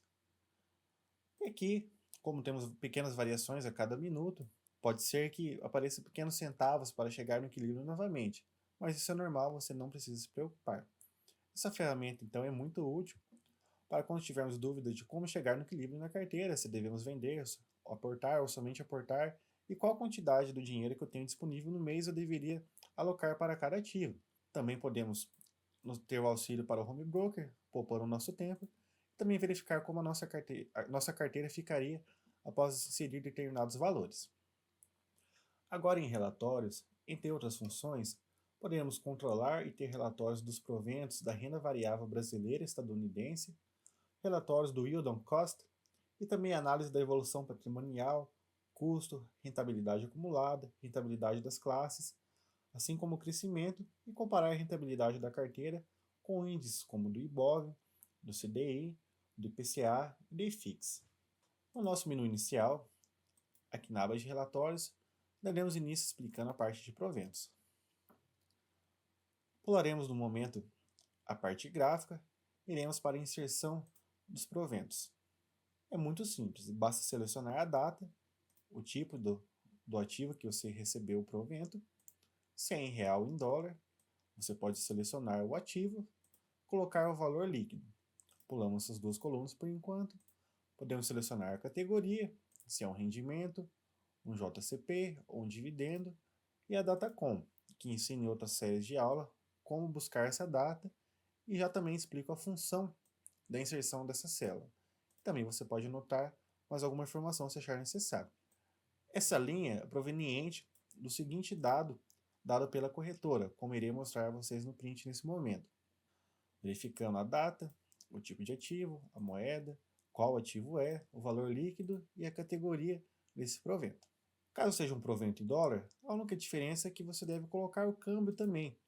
E aqui, como temos pequenas variações a cada minuto, pode ser que apareçam pequenos centavos para chegar no equilíbrio novamente, mas isso é normal, você não precisa se preocupar. Essa ferramenta, então, é muito útil para quando tivermos dúvidas de como chegar no equilíbrio na carteira, se devemos vender, aportar ou somente aportar, e qual a quantidade do dinheiro que eu tenho disponível no mês eu deveria alocar para cada ativo. Também podemos ter o auxílio para o home broker, poupando o nosso tempo, e também verificar como a nossa carteira ficaria após inserir determinados valores. Agora em relatórios, entre outras funções, podemos controlar e ter relatórios dos proventos da renda variável brasileira e estadunidense, relatórios do Yield on Cost e também análise da evolução patrimonial, custo, rentabilidade acumulada, rentabilidade das classes, assim como o crescimento, e comparar a rentabilidade da carteira com índices como do IBOV, do CDI, do IPCA e do IFIX. No nosso menu inicial, aqui na aba de relatórios, daremos início explicando a parte de proventos. Pularemos no momento a parte gráfica e iremos para a inserção dos proventos. É muito simples, basta selecionar a data, o tipo do ativo que você recebeu o provento, se é em real ou em dólar, você pode selecionar o ativo, colocar o valor líquido. Pulamos essas duas colunas por enquanto. Podemos selecionar a categoria, se é um rendimento, um JCP ou um dividendo, e a data com, que ensina em outras séries de aula como buscar essa data e já também explico a função da inserção dessa célula. Também você pode anotar mais alguma informação se achar necessário. Essa linha é proveniente do seguinte dado pela corretora, como irei mostrar a vocês no print nesse momento. Verificando a data, o tipo de ativo, a moeda, qual ativo é, o valor líquido e a categoria desse provento. Caso seja um provento em dólar, a única diferença é que você deve colocar o câmbio também,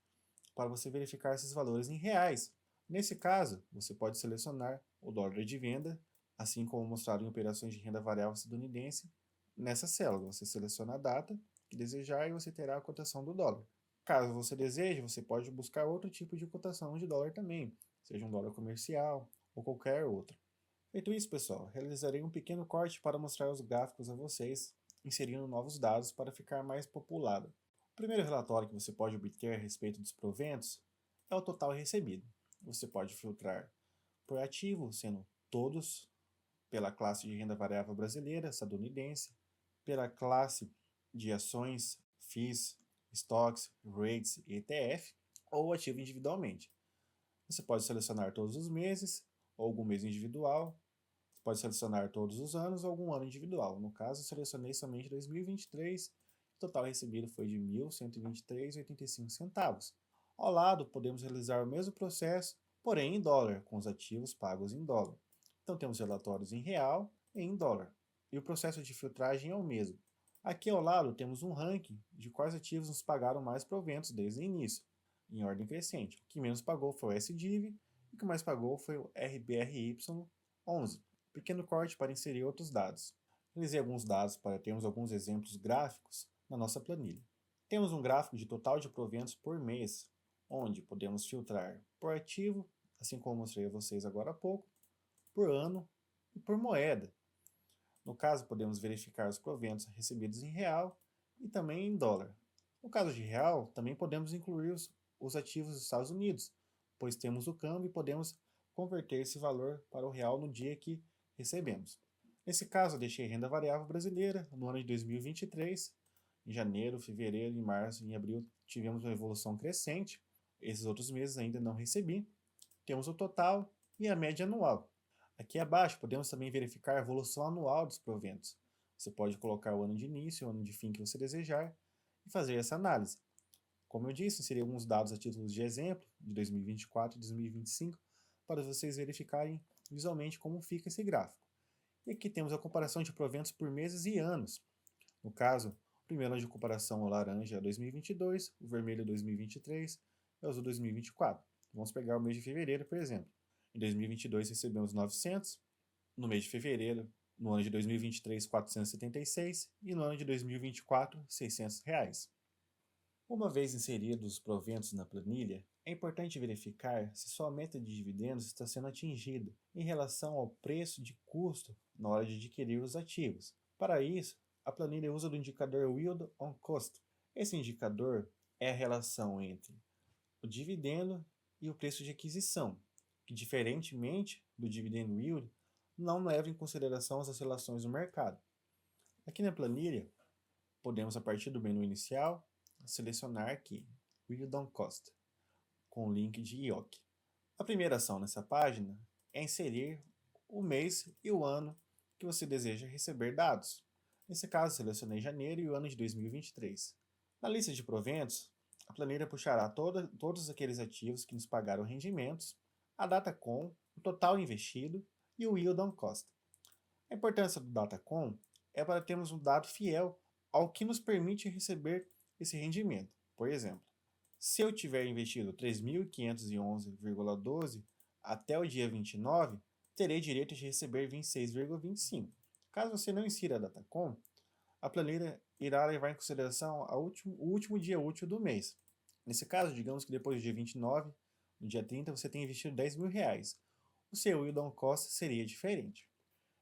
para você verificar esses valores em reais. Nesse caso, você pode selecionar o dólar de venda, assim como mostrado em operações de renda variável estadunidense. Nessa célula, você seleciona a data que desejar e você terá a cotação do dólar. Caso você deseje, você pode buscar outro tipo de cotação de dólar também, seja um dólar comercial ou qualquer outro. Feito isso, pessoal, realizarei um pequeno corte para mostrar os gráficos a vocês, inserindo novos dados para ficar mais populado. O primeiro relatório que você pode obter a respeito dos proventos é o total recebido. Você pode filtrar por ativo, sendo todos, pela classe de renda variável brasileira, estadunidense, pela classe de ações, FIIs, stocks, REITs e ETF, ou ativo individualmente. Você pode selecionar todos os meses, ou algum mês individual, pode selecionar todos os anos ou algum ano individual. No caso, eu selecionei somente 2023, o total recebido foi de R$ 1.123,85. Ao lado, podemos realizar o mesmo processo, porém em dólar, com os ativos pagos em dólar. Então temos relatórios em real e em dólar. E o processo de filtragem é o mesmo. Aqui ao lado temos um ranking de quais ativos nos pagaram mais proventos desde o início, em ordem crescente. O que menos pagou foi o SDIV e o que mais pagou foi o RBRY11. Pequeno corte para inserir outros dados. Realizei alguns dados para termos alguns exemplos gráficos na nossa planilha. Temos um gráfico de total de proventos por mês, onde podemos filtrar por ativo, assim como mostrei a vocês agora há pouco, por ano e por moeda. No caso, podemos verificar os proventos recebidos em real e também em dólar. No caso de real, também podemos incluir os ativos dos Estados Unidos, pois temos o câmbio e podemos converter esse valor para o real no dia que recebemos. Nesse caso, eu deixei renda variável brasileira no ano de 2023. Em janeiro, fevereiro, em março e em abril tivemos uma evolução crescente. Esses outros meses ainda não recebi. Temos o total e a média anual. Aqui abaixo podemos também verificar a evolução anual dos proventos. Você pode colocar o ano de início, o ano de fim que você desejar e fazer essa análise. Como eu disse, inseri alguns dados a título de exemplo, de 2024 e 2025, para vocês verificarem visualmente como fica esse gráfico. E aqui temos a comparação de proventos por meses e anos. No caso, o primeiro ano de comparação, o laranja é 2022, o vermelho é 2023 e o azul 2024. Vamos pegar o mês de fevereiro, por exemplo. Em 2022 recebemos 900, no mês de fevereiro, no ano de 2023, 476 e no ano de 2024, R$ 600. Uma vez inseridos os proventos na planilha, é importante verificar se sua meta de dividendos está sendo atingida em relação ao preço de custo na hora de adquirir os ativos. Para isso, a planilha usa do indicador Yield on Cost. Esse indicador é a relação entre o dividendo e o preço de aquisição, que, diferentemente do dividend yield, não leva em consideração as oscilações do mercado. Aqui na planilha, podemos, a partir do menu inicial, selecionar aqui Yield on Cost, com o link de IOC. A primeira ação nessa página é inserir o mês e o ano que você deseja receber dados. Nesse caso, selecionei janeiro e o ano de 2023. Na lista de proventos, a planilha puxará todos aqueles ativos que nos pagaram rendimentos, a data com, o total investido e o yield on cost. A importância do data com é para termos um dado fiel ao que nos permite receber esse rendimento. Por exemplo, se eu tiver investido 3.511,12 até o dia 29, terei direito de receber 26,25. Caso você não insira a Datacom, a planilha irá levar em consideração o último dia útil do mês. Nesse caso, digamos que depois do dia 29, no dia 30, você tem investido R$ 10.000. O seu yield on cost seria diferente.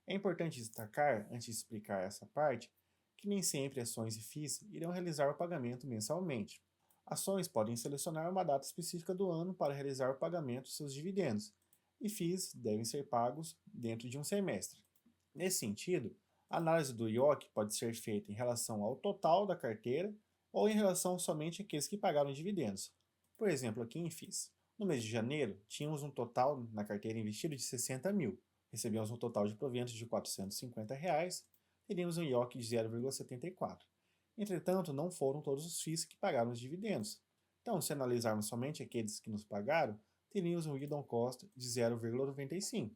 É importante destacar, antes de explicar essa parte, que nem sempre ações e FIIs irão realizar o pagamento mensalmente. Ações podem selecionar uma data específica do ano para realizar o pagamento de seus dividendos, e FIIs devem ser pagos dentro de um semestre. Nesse sentido, a análise do IOC pode ser feita em relação ao total da carteira ou em relação somente àqueles que pagaram dividendos. Por exemplo, aqui em FIIs. No mês de janeiro, tínhamos um total na carteira investido de 60 mil. Recebemos um total de proventos de R$ 450, teríamos um IOC de 0,74. Entretanto, não foram todos os FIIs que pagaram os dividendos. Então, se analisarmos somente aqueles que nos pagaram, teríamos um yield on cost de 0,95.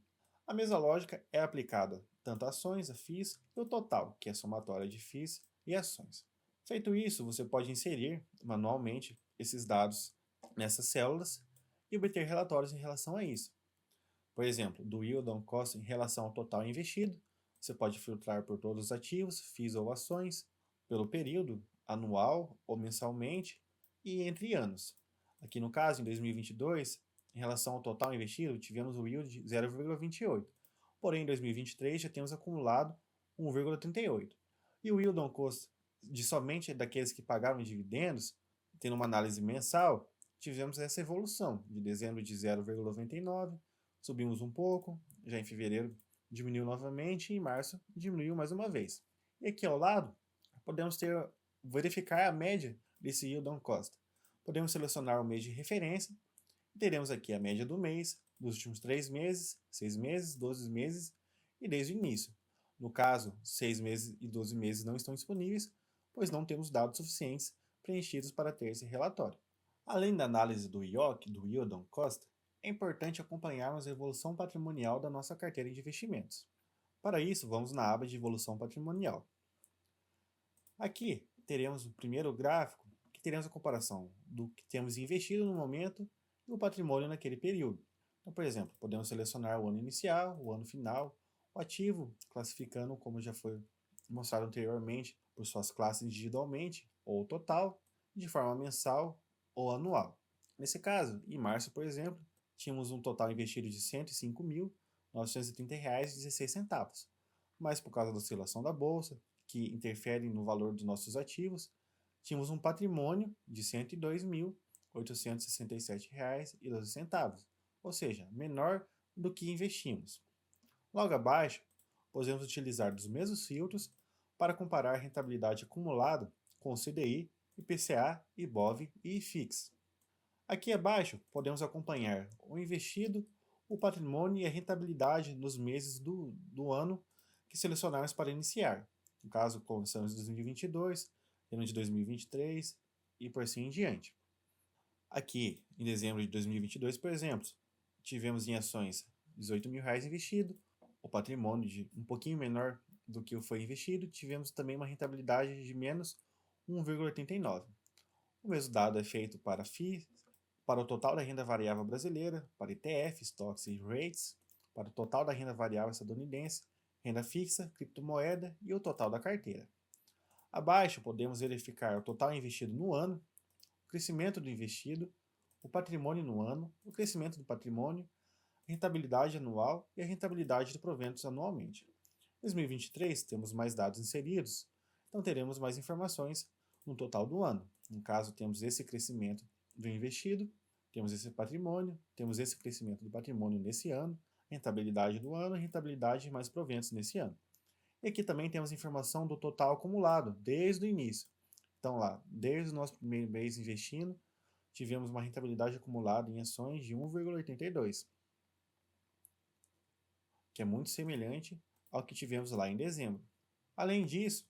A mesma lógica é aplicada tanto a ações, a FIIs, e o total, que é a somatória de FIIs e ações. Feito isso, você pode inserir manualmente esses dados nessas células e obter relatórios em relação a isso. Por exemplo, do yield on cost em relação ao total investido, você pode filtrar por todos os ativos, FIIs ou ações, pelo período, anual ou mensalmente, e entre anos. Aqui no caso, em 2022, em relação ao total investido, tivemos o yield de 0,28. Porém, em 2023 já temos acumulado 1,38. E o yield on cost de somente daqueles que pagaram dividendos, tendo uma análise mensal, tivemos essa evolução de dezembro de 0,99, subimos um pouco, já em fevereiro diminuiu novamente e em março diminuiu mais uma vez. E aqui ao lado, podemos verificar a média desse yield on cost. Podemos selecionar o mês de referência e teremos aqui a média do mês, dos últimos 3 meses, 6 meses, 12 meses e desde o início. No caso, 6 meses e 12 meses não estão disponíveis, pois não temos dados suficientes preenchidos para ter esse relatório. Além da análise do IOC, do Yield on Cost, é importante acompanharmos a evolução patrimonial da nossa carteira de investimentos. Para isso, vamos na aba de evolução patrimonial. Aqui teremos o primeiro gráfico, que teremos a comparação do que temos investido no momento e o patrimônio naquele período. Então, por exemplo, podemos selecionar o ano inicial, o ano final, o ativo, classificando como já foi mostrado anteriormente por suas classes individualmente ou total, de forma mensal ou anual. Nesse caso, em março, por exemplo, tínhamos um total investido de R$ 105.930,16, mas por causa da oscilação da bolsa, que interfere no valor dos nossos ativos, tínhamos um patrimônio de R$ 102.867,12, ou seja, menor do que investimos. Logo abaixo, podemos utilizar dos mesmos filtros para comparar a rentabilidade acumulada com o CDI, IPCA, IBOV e IFIX. Aqui abaixo, podemos acompanhar o investido, o patrimônio e a rentabilidade nos meses do ano que selecionarmos para iniciar. No caso, começamos de 2022, ano de 2023 e por assim em diante. Aqui, em dezembro de 2022, por exemplo, tivemos em ações R$ 18.000 investido, o patrimônio de um pouquinho menor do que foi investido, tivemos também uma rentabilidade de menos 1,89. O mesmo dado é feito para FIIs, para o total da renda variável brasileira, para ETF, stocks e rates, para o total da renda variável estadunidense, renda fixa, criptomoeda e o total da carteira. Abaixo podemos verificar o total investido no ano, o crescimento do investido, o patrimônio no ano, o crescimento do patrimônio, a rentabilidade anual e a rentabilidade de proventos anualmente. Em 2023 temos mais dados inseridos, então teremos mais informações no total do ano. No caso, temos esse crescimento do investido, temos esse patrimônio, temos esse crescimento do patrimônio nesse ano, rentabilidade do ano, rentabilidade mais proventos nesse ano. E aqui também temos informação do total acumulado, desde o início. Então lá, desde o nosso primeiro mês investindo, tivemos uma rentabilidade acumulada em ações de 1,82, que é muito semelhante ao que tivemos lá em dezembro. Além disso,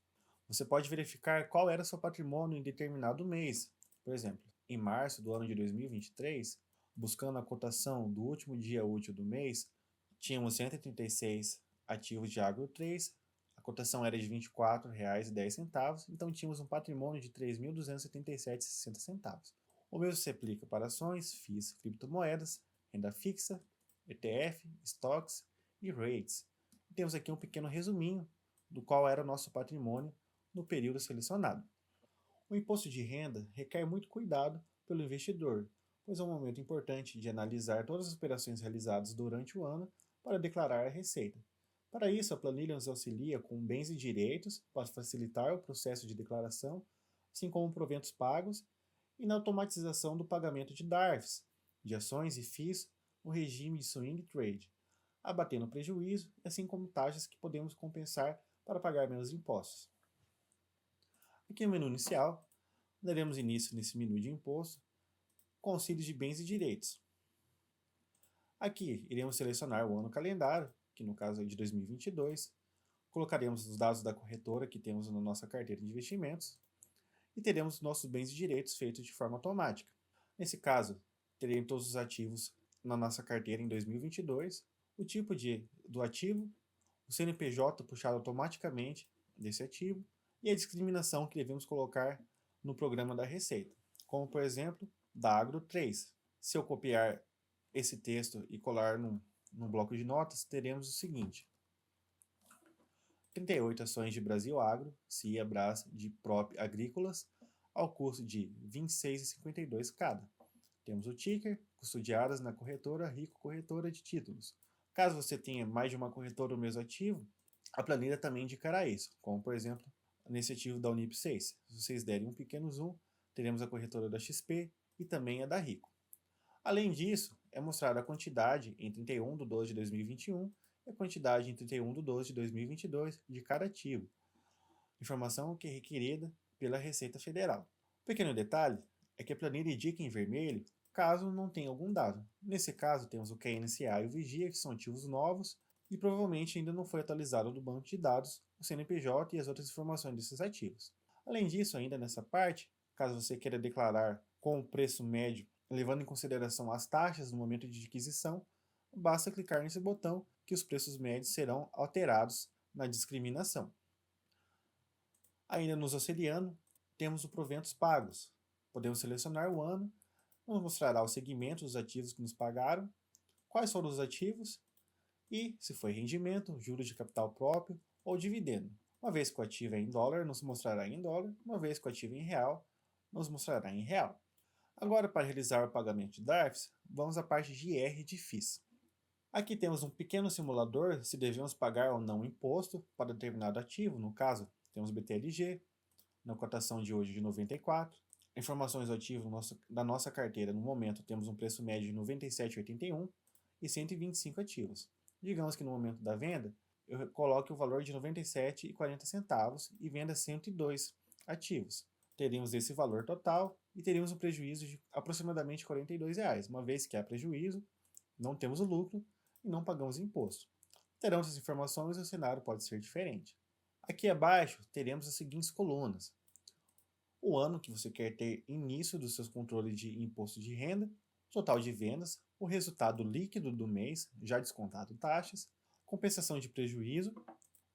você pode verificar qual era seu patrimônio em determinado mês. Por exemplo, em março do ano de 2023, buscando a cotação do último dia útil do mês, tínhamos 136 ativos de Agro 3, a cotação era de R$ 24,10, então tínhamos um patrimônio de R$ 3.277,60. O mesmo se aplica para ações, FIIs, criptomoedas, renda fixa, ETF, stocks e REITs. Temos aqui um pequeno resuminho do qual era o nosso patrimônio no período selecionado. O imposto de renda requer muito cuidado pelo investidor, pois é um momento importante de analisar todas as operações realizadas durante o ano para declarar a receita. Para isso, a planilha nos auxilia com bens e direitos para facilitar o processo de declaração, assim como proventos pagos, e na automatização do pagamento de DARFs, de ações e FIIs no regime de swing trade, abatendo o prejuízo, assim como taxas que podemos compensar para pagar menos impostos. Aqui no menu inicial, daremos início nesse menu de imposto com auxílio de bens e direitos. Aqui iremos selecionar o ano calendário, que no caso é de 2022, colocaremos os dados da corretora que temos na nossa carteira de investimentos e teremos nossos bens e direitos feitos de forma automática. Nesse caso, teremos todos os ativos na nossa carteira em 2022, o tipo do ativo, o CNPJ puxado automaticamente desse ativo e a discriminação que devemos colocar no programa da Receita, como por exemplo, da Agro 3. Se eu copiar esse texto e colar no bloco de notas, teremos o seguinte: 38 ações de Brasil Agro, CIA Brás de Prop Agrícolas, ao custo de R$ 26,52 cada. Temos o ticker, custodiadas na corretora Rico Corretora de Títulos. Caso você tenha mais de uma corretora do mesmo ativo, a planilha também indicará isso, como por exemplo, nesse ativo da Unip 6. Se vocês derem um pequeno zoom, teremos a corretora da XP e também a da Rico. Além disso, é mostrada a quantidade em 31 de 12 de 2021 e a quantidade em 31 de 12 de 2022 de cada ativo, informação que é requerida pela Receita Federal. Um pequeno detalhe é que a planilha indica em vermelho caso não tenha algum dado. Nesse caso, temos o QNCA e o Vigia, que são ativos novos, e provavelmente ainda não foi atualizado do banco de dados o CNPJ e as outras informações desses ativos. Além disso, ainda nessa parte, caso você queira declarar com o preço médio, levando em consideração as taxas no momento de adquisição, basta clicar nesse botão que os preços médios serão alterados na discriminação. Ainda nos auxiliando, temos o proventos pagos. Podemos selecionar o ano, nos mostrará o segmento dos ativos que nos pagaram, quais foram os ativos e, se foi rendimento, juros de capital próprio ou dividendo. Uma vez que o ativo é em dólar, nos mostrará em dólar. Uma vez que o ativo é em real, nos mostrará em real. Agora, para realizar o pagamento de DARFs, vamos à parte de IR de FIIs. Aqui temos um pequeno simulador se devemos pagar ou não imposto para determinado ativo. No caso, temos BTLG, na cotação de hoje de 94. Informações do ativo da nossa carteira, no momento, temos um preço médio de R$ 97,81 e 125 ativos. Digamos que no momento da venda, eu coloque o valor de R$ 97,40 e venda 102 ativos. Teremos esse valor total e teríamos um prejuízo de aproximadamente R$ 42, uma vez que há prejuízo, não temos o lucro e não pagamos imposto. Terão essas informações e o cenário pode ser diferente. Aqui abaixo teremos as seguintes colunas: o ano que você quer ter início dos seus controles de imposto de renda, total de vendas, o resultado líquido do mês, já descontado taxas, compensação de prejuízo,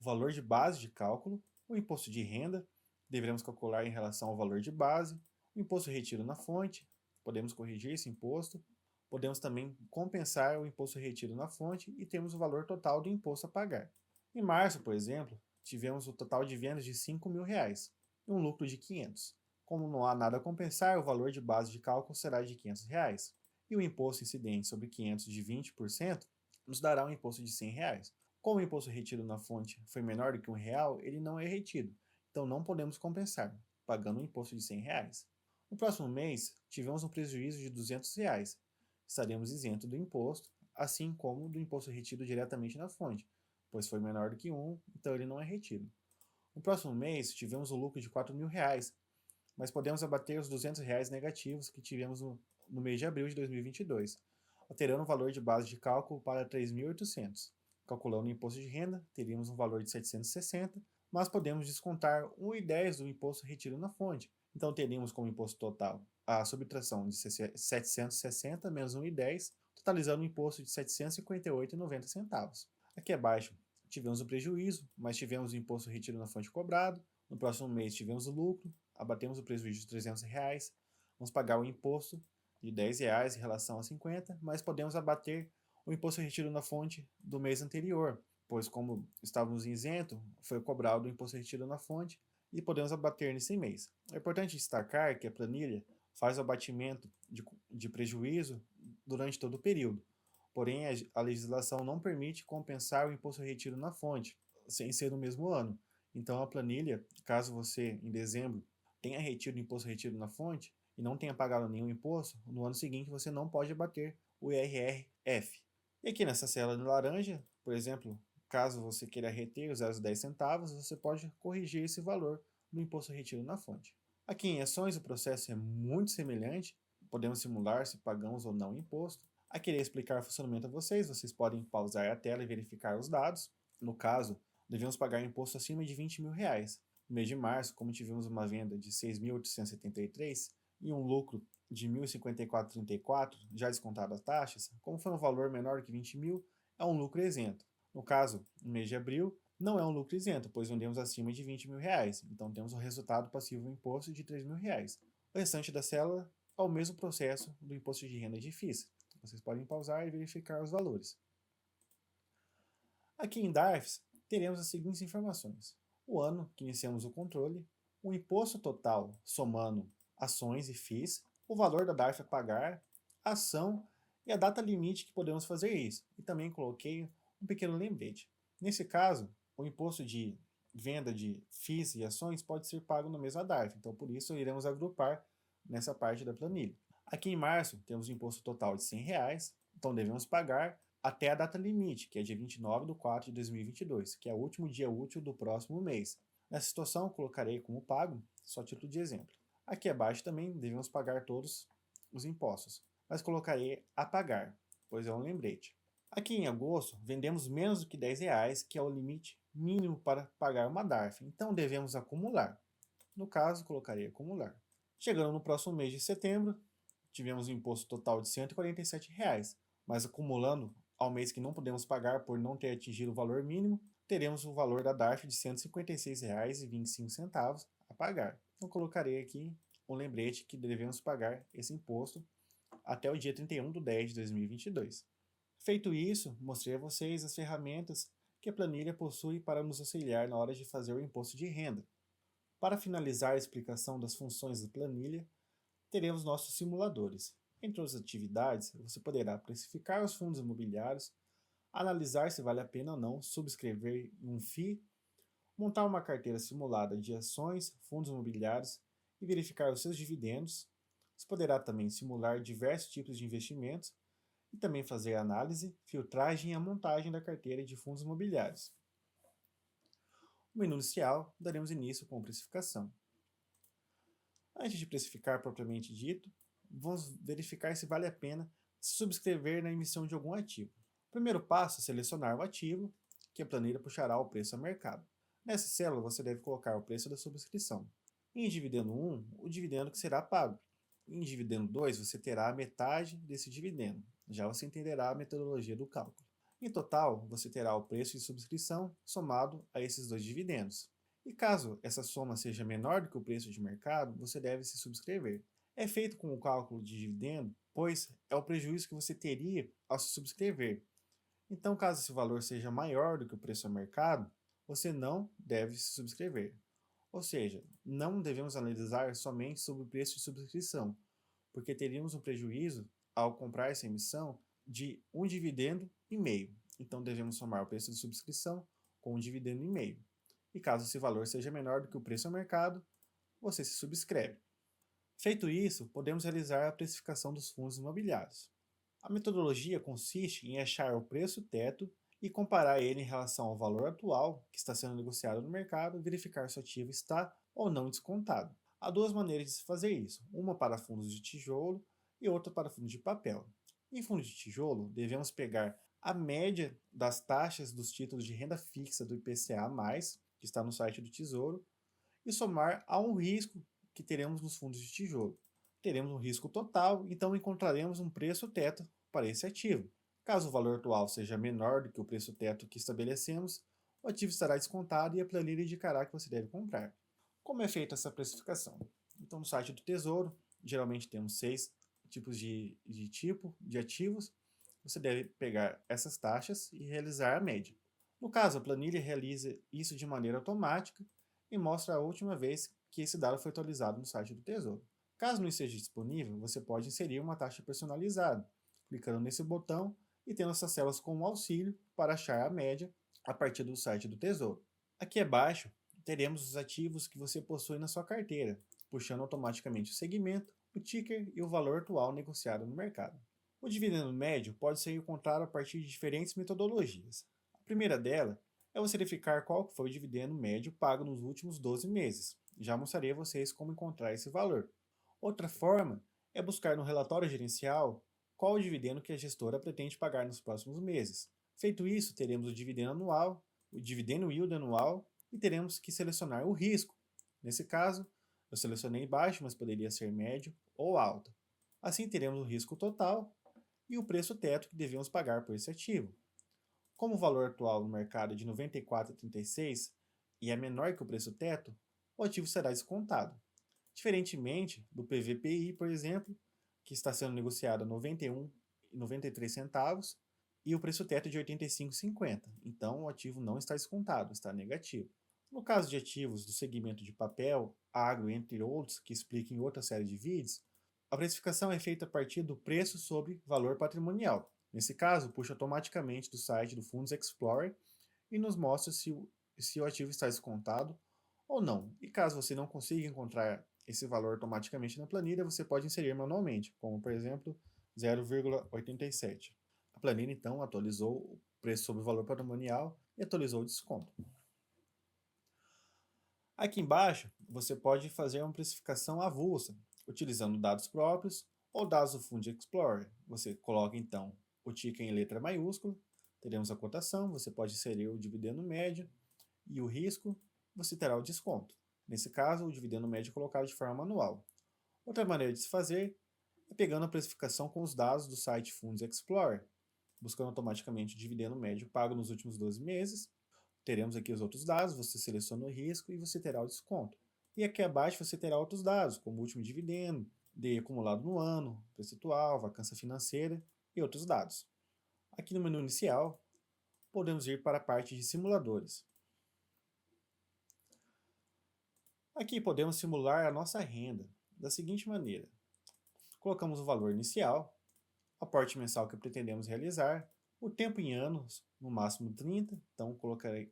o valor de base de cálculo, o imposto de renda, deveremos calcular em relação ao valor de base, o imposto retido na fonte, podemos corrigir esse imposto, podemos também compensar o imposto retido na fonte e temos o valor total do imposto a pagar. Em março, por exemplo, tivemos o total de vendas de R$ 5.000 e um lucro de 500. Como não há nada a compensar, o valor de base de cálculo será de R$ 500. E o imposto incidente sobre 500 de 20% nos dará um imposto de R$ 100. Como o imposto retido na fonte foi menor do que R$ 1, ele não é retido, então não podemos compensar, pagando um imposto de R$ 100. No próximo mês, tivemos um prejuízo de R$ 200. Estaremos isentos do imposto, assim como do imposto retido diretamente na fonte, pois foi menor do que 1, então ele não é retido. No próximo mês, tivemos um lucro de R$ 4.000, mas podemos abater os R$ 200 negativos que tivemos no mês de abril de 2022, alterando o valor de base de cálculo para 3.800. Calculando o imposto de renda, teríamos um valor de 760, mas podemos descontar 1,10 do imposto retido na fonte. Então teríamos como imposto total a subtração de 760 menos 1,10, totalizando um imposto de R$ 758,90. Aqui abaixo tivemos o prejuízo, mas tivemos o imposto retido na fonte cobrado. No próximo mês tivemos o lucro, abatemos o prejuízo de R$ 300, vamos pagar o imposto de R$ 10 em relação a 50, mas podemos abater o imposto retido na fonte do mês anterior, pois como estávamos isento, foi cobrado o imposto retido na fonte e podemos abater nesse mês. É importante destacar que a planilha faz o abatimento de prejuízo durante todo o período, porém a legislação não permite compensar o imposto retido na fonte, sem ser no mesmo ano. Então a planilha, caso você em dezembro tenha retido o imposto retido na fonte e não tenha pagado nenhum imposto, no ano seguinte você não pode abater o IRR-F. E aqui nessa célula de laranja, por exemplo, caso você queira reter os 0,10 centavos, você pode corrigir esse valor do imposto retido na fonte. Aqui em ações o processo é muito semelhante, podemos simular se pagamos ou não imposto. A querer explicar o funcionamento a vocês podem pausar a tela e verificar os dados. No caso, devemos pagar imposto acima de R$ 20.000. No mês de março, como tivemos uma venda de 6.873 e um lucro de 1.054,34, já descontado as taxas, como foi um valor menor que 20 mil, é um lucro isento. No caso, no mês de abril, não é um lucro isento, pois vendemos acima de R$ 20.000, então temos o resultado passivo do imposto de R$ 3.000. O restante da célula é o mesmo processo do imposto de renda de FIIs. Vocês podem pausar e verificar os valores. Aqui em DARFs, teremos as seguintes informações: o ano que iniciamos o controle, o imposto total somando ações e FIIs, o valor da DARF a pagar, a ação e a data limite que podemos fazer isso. E também coloquei um pequeno lembrete. Nesse caso, o imposto de venda de FIIs e ações pode ser pago na mesma DARF, então por isso iremos agrupar nessa parte da planilha. Aqui em março, temos o imposto total de R$ 100, então devemos pagar até a data limite, que é dia 29 de 4 de 2022, que é o último dia útil do próximo mês. Nessa situação, colocarei como pago, só título de exemplo. Aqui abaixo também devemos pagar todos os impostos, mas colocarei a pagar, pois é um lembrete. Aqui em agosto, vendemos menos do que R$ 10, que é o limite mínimo para pagar uma DARF, então devemos acumular. No caso, colocarei acumular. Chegando no próximo mês de setembro, tivemos um imposto total de R$ 147, mas acumulando ao mês que não podemos pagar por não ter atingido o valor mínimo, teremos o valor da DARF de R$ 156,25 a pagar. Então colocarei aqui um lembrete que devemos pagar esse imposto até o dia 31 de 10 de 2022. Feito isso, mostrei a vocês as ferramentas que a planilha possui para nos auxiliar na hora de fazer o imposto de renda. Para finalizar a explicação das funções da planilha, teremos nossos simuladores. Entre as atividades, você poderá precificar os fundos imobiliários, analisar se vale a pena ou não subscrever um FII, montar uma carteira simulada de ações, fundos imobiliários e verificar os seus dividendos. Você poderá também simular diversos tipos de investimentos e também fazer a análise, filtragem e a montagem da carteira de fundos imobiliários. No menu inicial, daremos início com a precificação. Antes de precificar propriamente dito, vamos verificar se vale a pena se subscrever na emissão de algum ativo. O primeiro passo é selecionar o ativo, que a planilha puxará o preço a mercado. Nessa célula, você deve colocar o preço da subscrição. Em dividendo 1, o dividendo que será pago. Em dividendo 2, você terá a metade desse dividendo. Já você entenderá a metodologia do cálculo. Em total, você terá o preço de subscrição somado a esses dois dividendos. E caso essa soma seja menor do que o preço de mercado, você deve se subscrever. É feito com o cálculo de dividendo, pois é o prejuízo que você teria ao se subscrever. Então, caso esse valor seja maior do que o preço a mercado, você não deve se subscrever. Ou seja, não devemos analisar somente sobre o preço de subscrição, porque teríamos um prejuízo ao comprar essa emissão de um dividendo e meio. Então devemos somar o preço de subscrição com um dividendo e meio. E caso esse valor seja menor do que o preço ao mercado, você se subscreve. Feito isso, podemos realizar a precificação dos fundos imobiliários. A metodologia consiste em achar o preço teto e comparar ele em relação ao valor atual que está sendo negociado no mercado e verificar se o ativo está ou não descontado. Há duas maneiras de se fazer isso, uma para fundos de tijolo e outra para fundos de papel. Em fundos de tijolo, devemos pegar a média das taxas dos títulos de renda fixa do IPCA+, que está no site do Tesouro, e somar a um risco que teremos nos fundos de tijolo. Teremos um risco total, então encontraremos um preço teto para esse ativo. Caso o valor atual seja menor do que o preço teto que estabelecemos, o ativo estará descontado e a planilha indicará que você deve comprar. Como é feita essa precificação? Então, no site do Tesouro, geralmente temos 6 tipos de ativos. Você deve pegar essas taxas e realizar a média. No caso, a planilha realiza isso de maneira automática e mostra a última vez que esse dado foi atualizado no site do Tesouro. Caso não esteja disponível, você pode inserir uma taxa personalizada, clicando nesse botão e tendo essas células como auxílio para achar a média a partir do site do Tesouro. Aqui abaixo, teremos os ativos que você possui na sua carteira, puxando automaticamente o segmento, o ticker e o valor atual negociado no mercado. O dividendo médio pode ser encontrado a partir de diferentes metodologias. A primeira dela é você verificar qual foi o dividendo médio pago nos últimos 12 meses. Já mostrarei a vocês como encontrar esse valor. Outra forma é buscar no relatório gerencial qual o dividendo que a gestora pretende pagar nos próximos meses. Feito isso, teremos o dividendo anual, o dividendo yield anual e teremos que selecionar o risco. Nesse caso, eu selecionei baixo, mas poderia ser médio ou alto. Assim teremos o risco total e o preço teto que devemos pagar por esse ativo. Como o valor atual no mercado é de R$ 94,36 e é menor que o preço teto, o ativo será descontado. Diferentemente do PVPI, por exemplo, que está sendo negociado a R$ 91,93 e o preço teto é de R$ 85,50. Então, o ativo não está descontado, está negativo. No caso de ativos do segmento de papel, agro, entre outros, que explico em outra série de vídeos, a precificação é feita a partir do preço sobre valor patrimonial. Nesse caso, puxa automaticamente do site do Fundos Explorer e nos mostra se o ativo está descontado ou não. E caso você não consiga encontrar esse valor automaticamente na planilha, você pode inserir manualmente, como por exemplo 0,87. A planilha então atualizou o preço sobre o valor patrimonial e atualizou o desconto. Aqui embaixo, você pode fazer uma precificação avulsa, utilizando dados próprios ou dados do Fund Explorer. Você coloca então o ticker em letra maiúscula, teremos a cotação, você pode inserir o dividendo médio e o risco, você terá o desconto. Nesse caso, o dividendo médio é colocado de forma manual. Outra maneira de se fazer é pegando a precificação com os dados do site Funds Explorer, buscando automaticamente o dividendo médio pago nos últimos 12 meses. Teremos aqui os outros dados, você seleciona o risco e você terá o desconto. E aqui abaixo você terá outros dados, como o último dividendo, DI acumulado no ano, preço atual, vacância financeira e outros dados. Aqui no menu inicial, podemos ir para a parte de simuladores. Aqui podemos simular a nossa renda da seguinte maneira. Colocamos o valor inicial, aporte mensal que pretendemos realizar, o tempo em anos, no máximo 30, então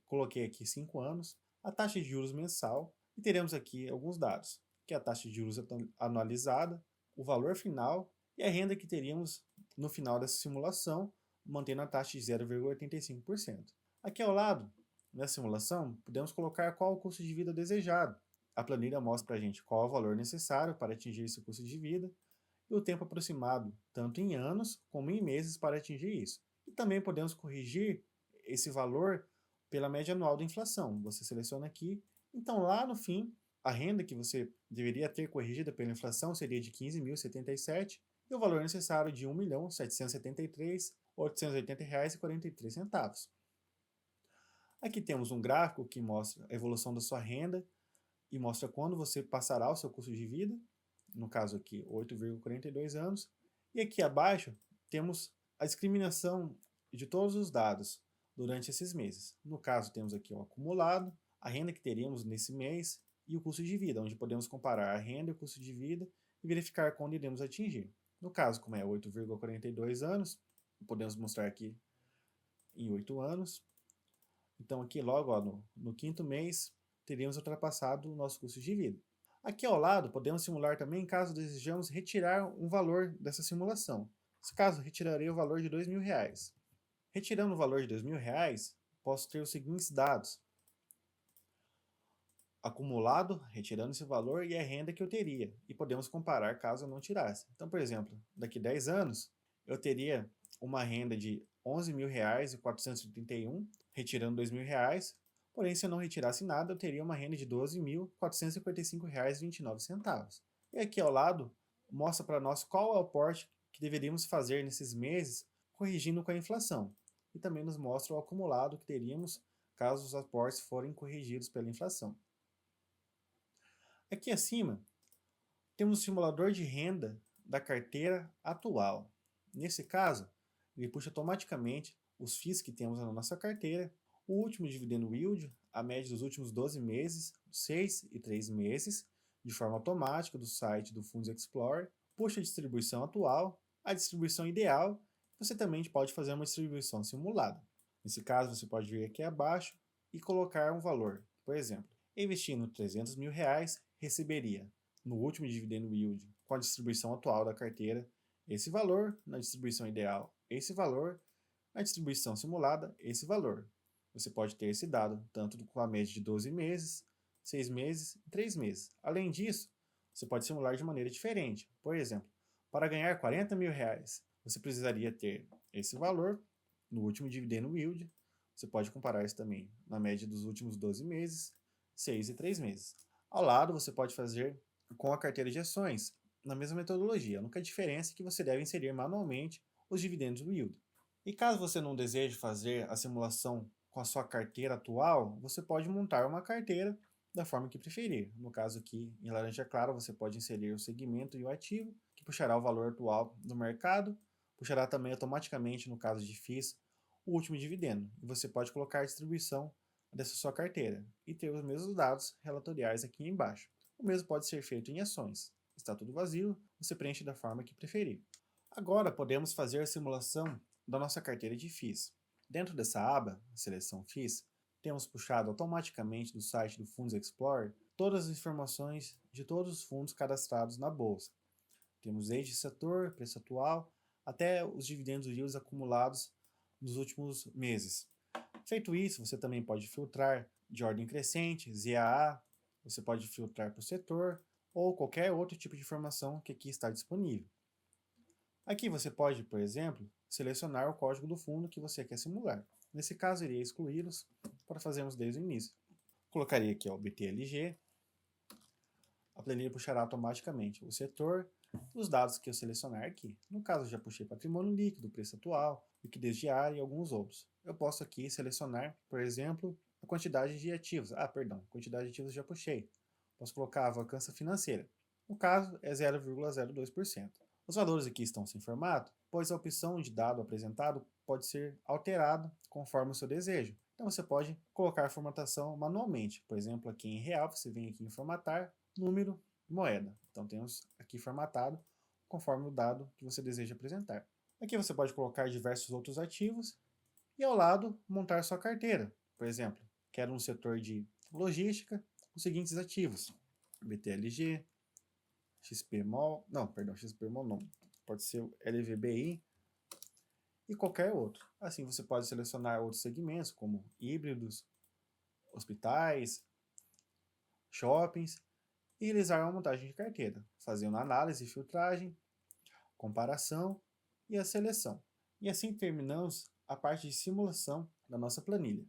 coloquei aqui 5 anos, a taxa de juros mensal e teremos aqui alguns dados, que é a taxa de juros anualizada, o valor final e a renda que teríamos no final dessa simulação, mantendo a taxa de 0,85%. Aqui ao lado, nessa simulação, podemos colocar qual o custo de vida desejado. A planilha mostra para a gente qual é o valor necessário para atingir esse custo de vida e o tempo aproximado, tanto em anos como em meses, para atingir isso. E também podemos corrigir esse valor pela média anual da inflação. Você seleciona aqui, então lá no fim, a renda que você deveria ter corrigida pela inflação seria de R$ 15.077 e o valor necessário de R$ 1.773.880,43. Aqui temos um gráfico que mostra a evolução da sua renda e mostra quando você passará o seu custo de vida, no caso aqui 8,42 anos, e aqui abaixo temos a discriminação de todos os dados durante esses meses. No caso temos aqui o acumulado, a renda que teríamos nesse mês e o custo de vida, onde podemos comparar a renda e o custo de vida e verificar quando iremos atingir. No caso, como é 8,42 anos, podemos mostrar aqui em 8 anos. Então aqui logo no quinto mês teríamos ultrapassado o nosso custo de vida. Aqui ao lado podemos simular também caso desejamos retirar um valor dessa simulação. Nesse caso, retirarei o valor de R$ 2.000. Retirando o valor de R$ 2.000, posso ter os seguintes dados. Acumulado, retirando esse valor, e a renda que eu teria. E podemos comparar caso eu não tirasse. Então, por exemplo, daqui a 10 anos, eu teria uma renda de R$ 11.431, retirando R$ 2.000. Porém, se eu não retirasse nada, eu teria uma renda de R$ 12.455,29. E aqui ao lado, mostra para nós qual é o aporte que deveríamos fazer nesses meses, corrigindo com a inflação. E também nos mostra o acumulado que teríamos caso os aportes forem corrigidos pela inflação. Aqui acima, temos o simulador de renda da carteira atual. Nesse caso, ele puxa automaticamente os FIIs que temos na nossa carteira, o último dividendo yield, a média dos últimos 12 meses, 6 e 3 meses, de forma automática do site do Fundos Explorer, puxa a distribuição atual, a distribuição ideal, você também pode fazer uma distribuição simulada. Nesse caso, você pode vir aqui abaixo e colocar um valor. Por exemplo, investindo R$300 mil, receberia, no último dividendo yield, com a distribuição atual da carteira, esse valor, na distribuição ideal, esse valor, na distribuição simulada, esse valor. Você pode ter esse dado tanto com a média de 12 meses, 6 meses e 3 meses. Além disso, você pode simular de maneira diferente. Por exemplo, para ganhar R$40 mil, você precisaria ter esse valor no último dividendo yield. Você pode comparar isso também na média dos últimos 12 meses, 6 e 3 meses. Ao lado, você pode fazer com a carteira de ações, na mesma metodologia. A única diferença é que você deve inserir manualmente os dividendos do yield. E caso você não deseje fazer a simulação com a sua carteira atual, você pode montar uma carteira da forma que preferir. No caso aqui, em laranja clara, você pode inserir o segmento e o ativo, que puxará o valor atual do mercado, puxará também automaticamente, no caso de FIIs, o último dividendo. E você pode colocar a distribuição dessa sua carteira e ter os mesmos dados relatoriais aqui embaixo. O mesmo pode ser feito em ações. Está tudo vazio, você preenche da forma que preferir. Agora podemos fazer a simulação da nossa carteira de FIIs. Dentro dessa aba, Seleção FIIs, temos puxado automaticamente do site do Fundos Explorer todas as informações de todos os fundos cadastrados na bolsa. Temos desde setor, preço atual, até os dividendos yields acumulados nos últimos meses. Feito isso, você também pode filtrar de ordem crescente, ZAA, você pode filtrar por setor ou qualquer outro tipo de informação que aqui está disponível. Aqui você pode, por exemplo, selecionar o código do fundo que você quer simular. Nesse caso, irei excluí-los para fazermos desde o início. Colocaria aqui o BTLG, a planilha puxará automaticamente o setor e os dados que eu selecionar aqui. No caso, já puxei patrimônio líquido, preço atual, liquidez diária e alguns outros. Eu posso aqui selecionar, por exemplo, a quantidade de ativos. Quantidade de ativos já puxei. Posso colocar a vacância financeira. No caso, é 0,02%. Os valores aqui estão sem formato, pois a opção de dado apresentado pode ser alterado conforme o seu desejo. Então você pode colocar a formatação manualmente. Por exemplo, aqui em real, você vem aqui em formatar, número e moeda. Então temos aqui formatado conforme o dado que você deseja apresentar. Aqui você pode colocar diversos outros ativos e ao lado montar sua carteira. Por exemplo, quero um setor de logística, os seguintes ativos: BTLG, XPMOL, XPMOL não, pode ser o LVBI e qualquer outro. Assim você pode selecionar outros segmentos como híbridos, hospitais, shoppings e realizar uma montagem de carteira, fazendo análise e filtragem, comparação e a seleção. E assim terminamos a parte de simulação da nossa planilha.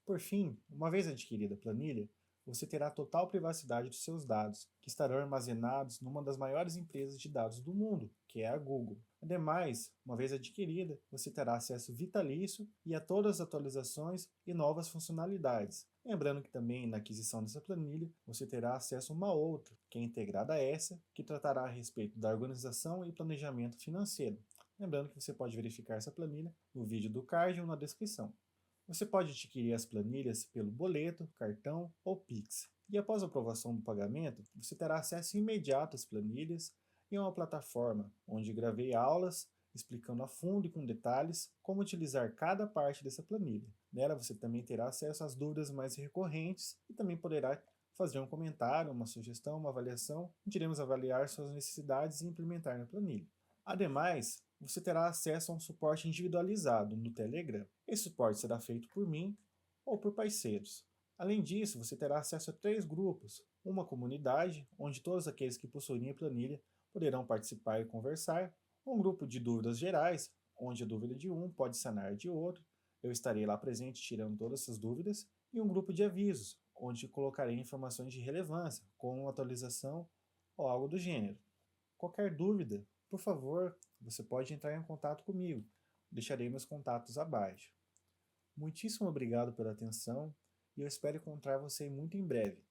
Por fim, uma vez adquirida a planilha, você terá total privacidade dos seus dados, que estarão armazenados numa das maiores empresas de dados do mundo, que é a Google. Ademais, uma vez adquirida, você terá acesso vitalício e a todas as atualizações e novas funcionalidades. Lembrando que também na aquisição dessa planilha, você terá acesso a uma outra, que é integrada a essa, que tratará a respeito da organização e planejamento financeiro. Lembrando que você pode verificar essa planilha no vídeo do card ou na descrição. Você pode adquirir as planilhas pelo boleto, cartão ou Pix. E após a aprovação do pagamento, você terá acesso imediato às planilhas em uma plataforma onde gravei aulas explicando a fundo e com detalhes como utilizar cada parte dessa planilha. Nela você também terá acesso às dúvidas mais recorrentes e também poderá fazer um comentário, uma sugestão, uma avaliação, onde iremos avaliar suas necessidades e implementar na planilha. Ademais, você terá acesso a um suporte individualizado no Telegram. Esse suporte será feito por mim ou por parceiros. Além disso, você terá acesso a 3 grupos, uma comunidade, onde todos aqueles que possuírem a planilha poderão participar e conversar, um grupo de dúvidas gerais, onde a dúvida de um pode sanar de outro, eu estarei lá presente tirando todas essas dúvidas, e um grupo de avisos, onde colocarei informações de relevância, como atualização ou algo do gênero. Qualquer dúvida, por favor, você pode entrar em contato comigo. Deixarei meus contatos abaixo. Muitíssimo obrigado pela atenção e eu espero encontrar você muito em breve.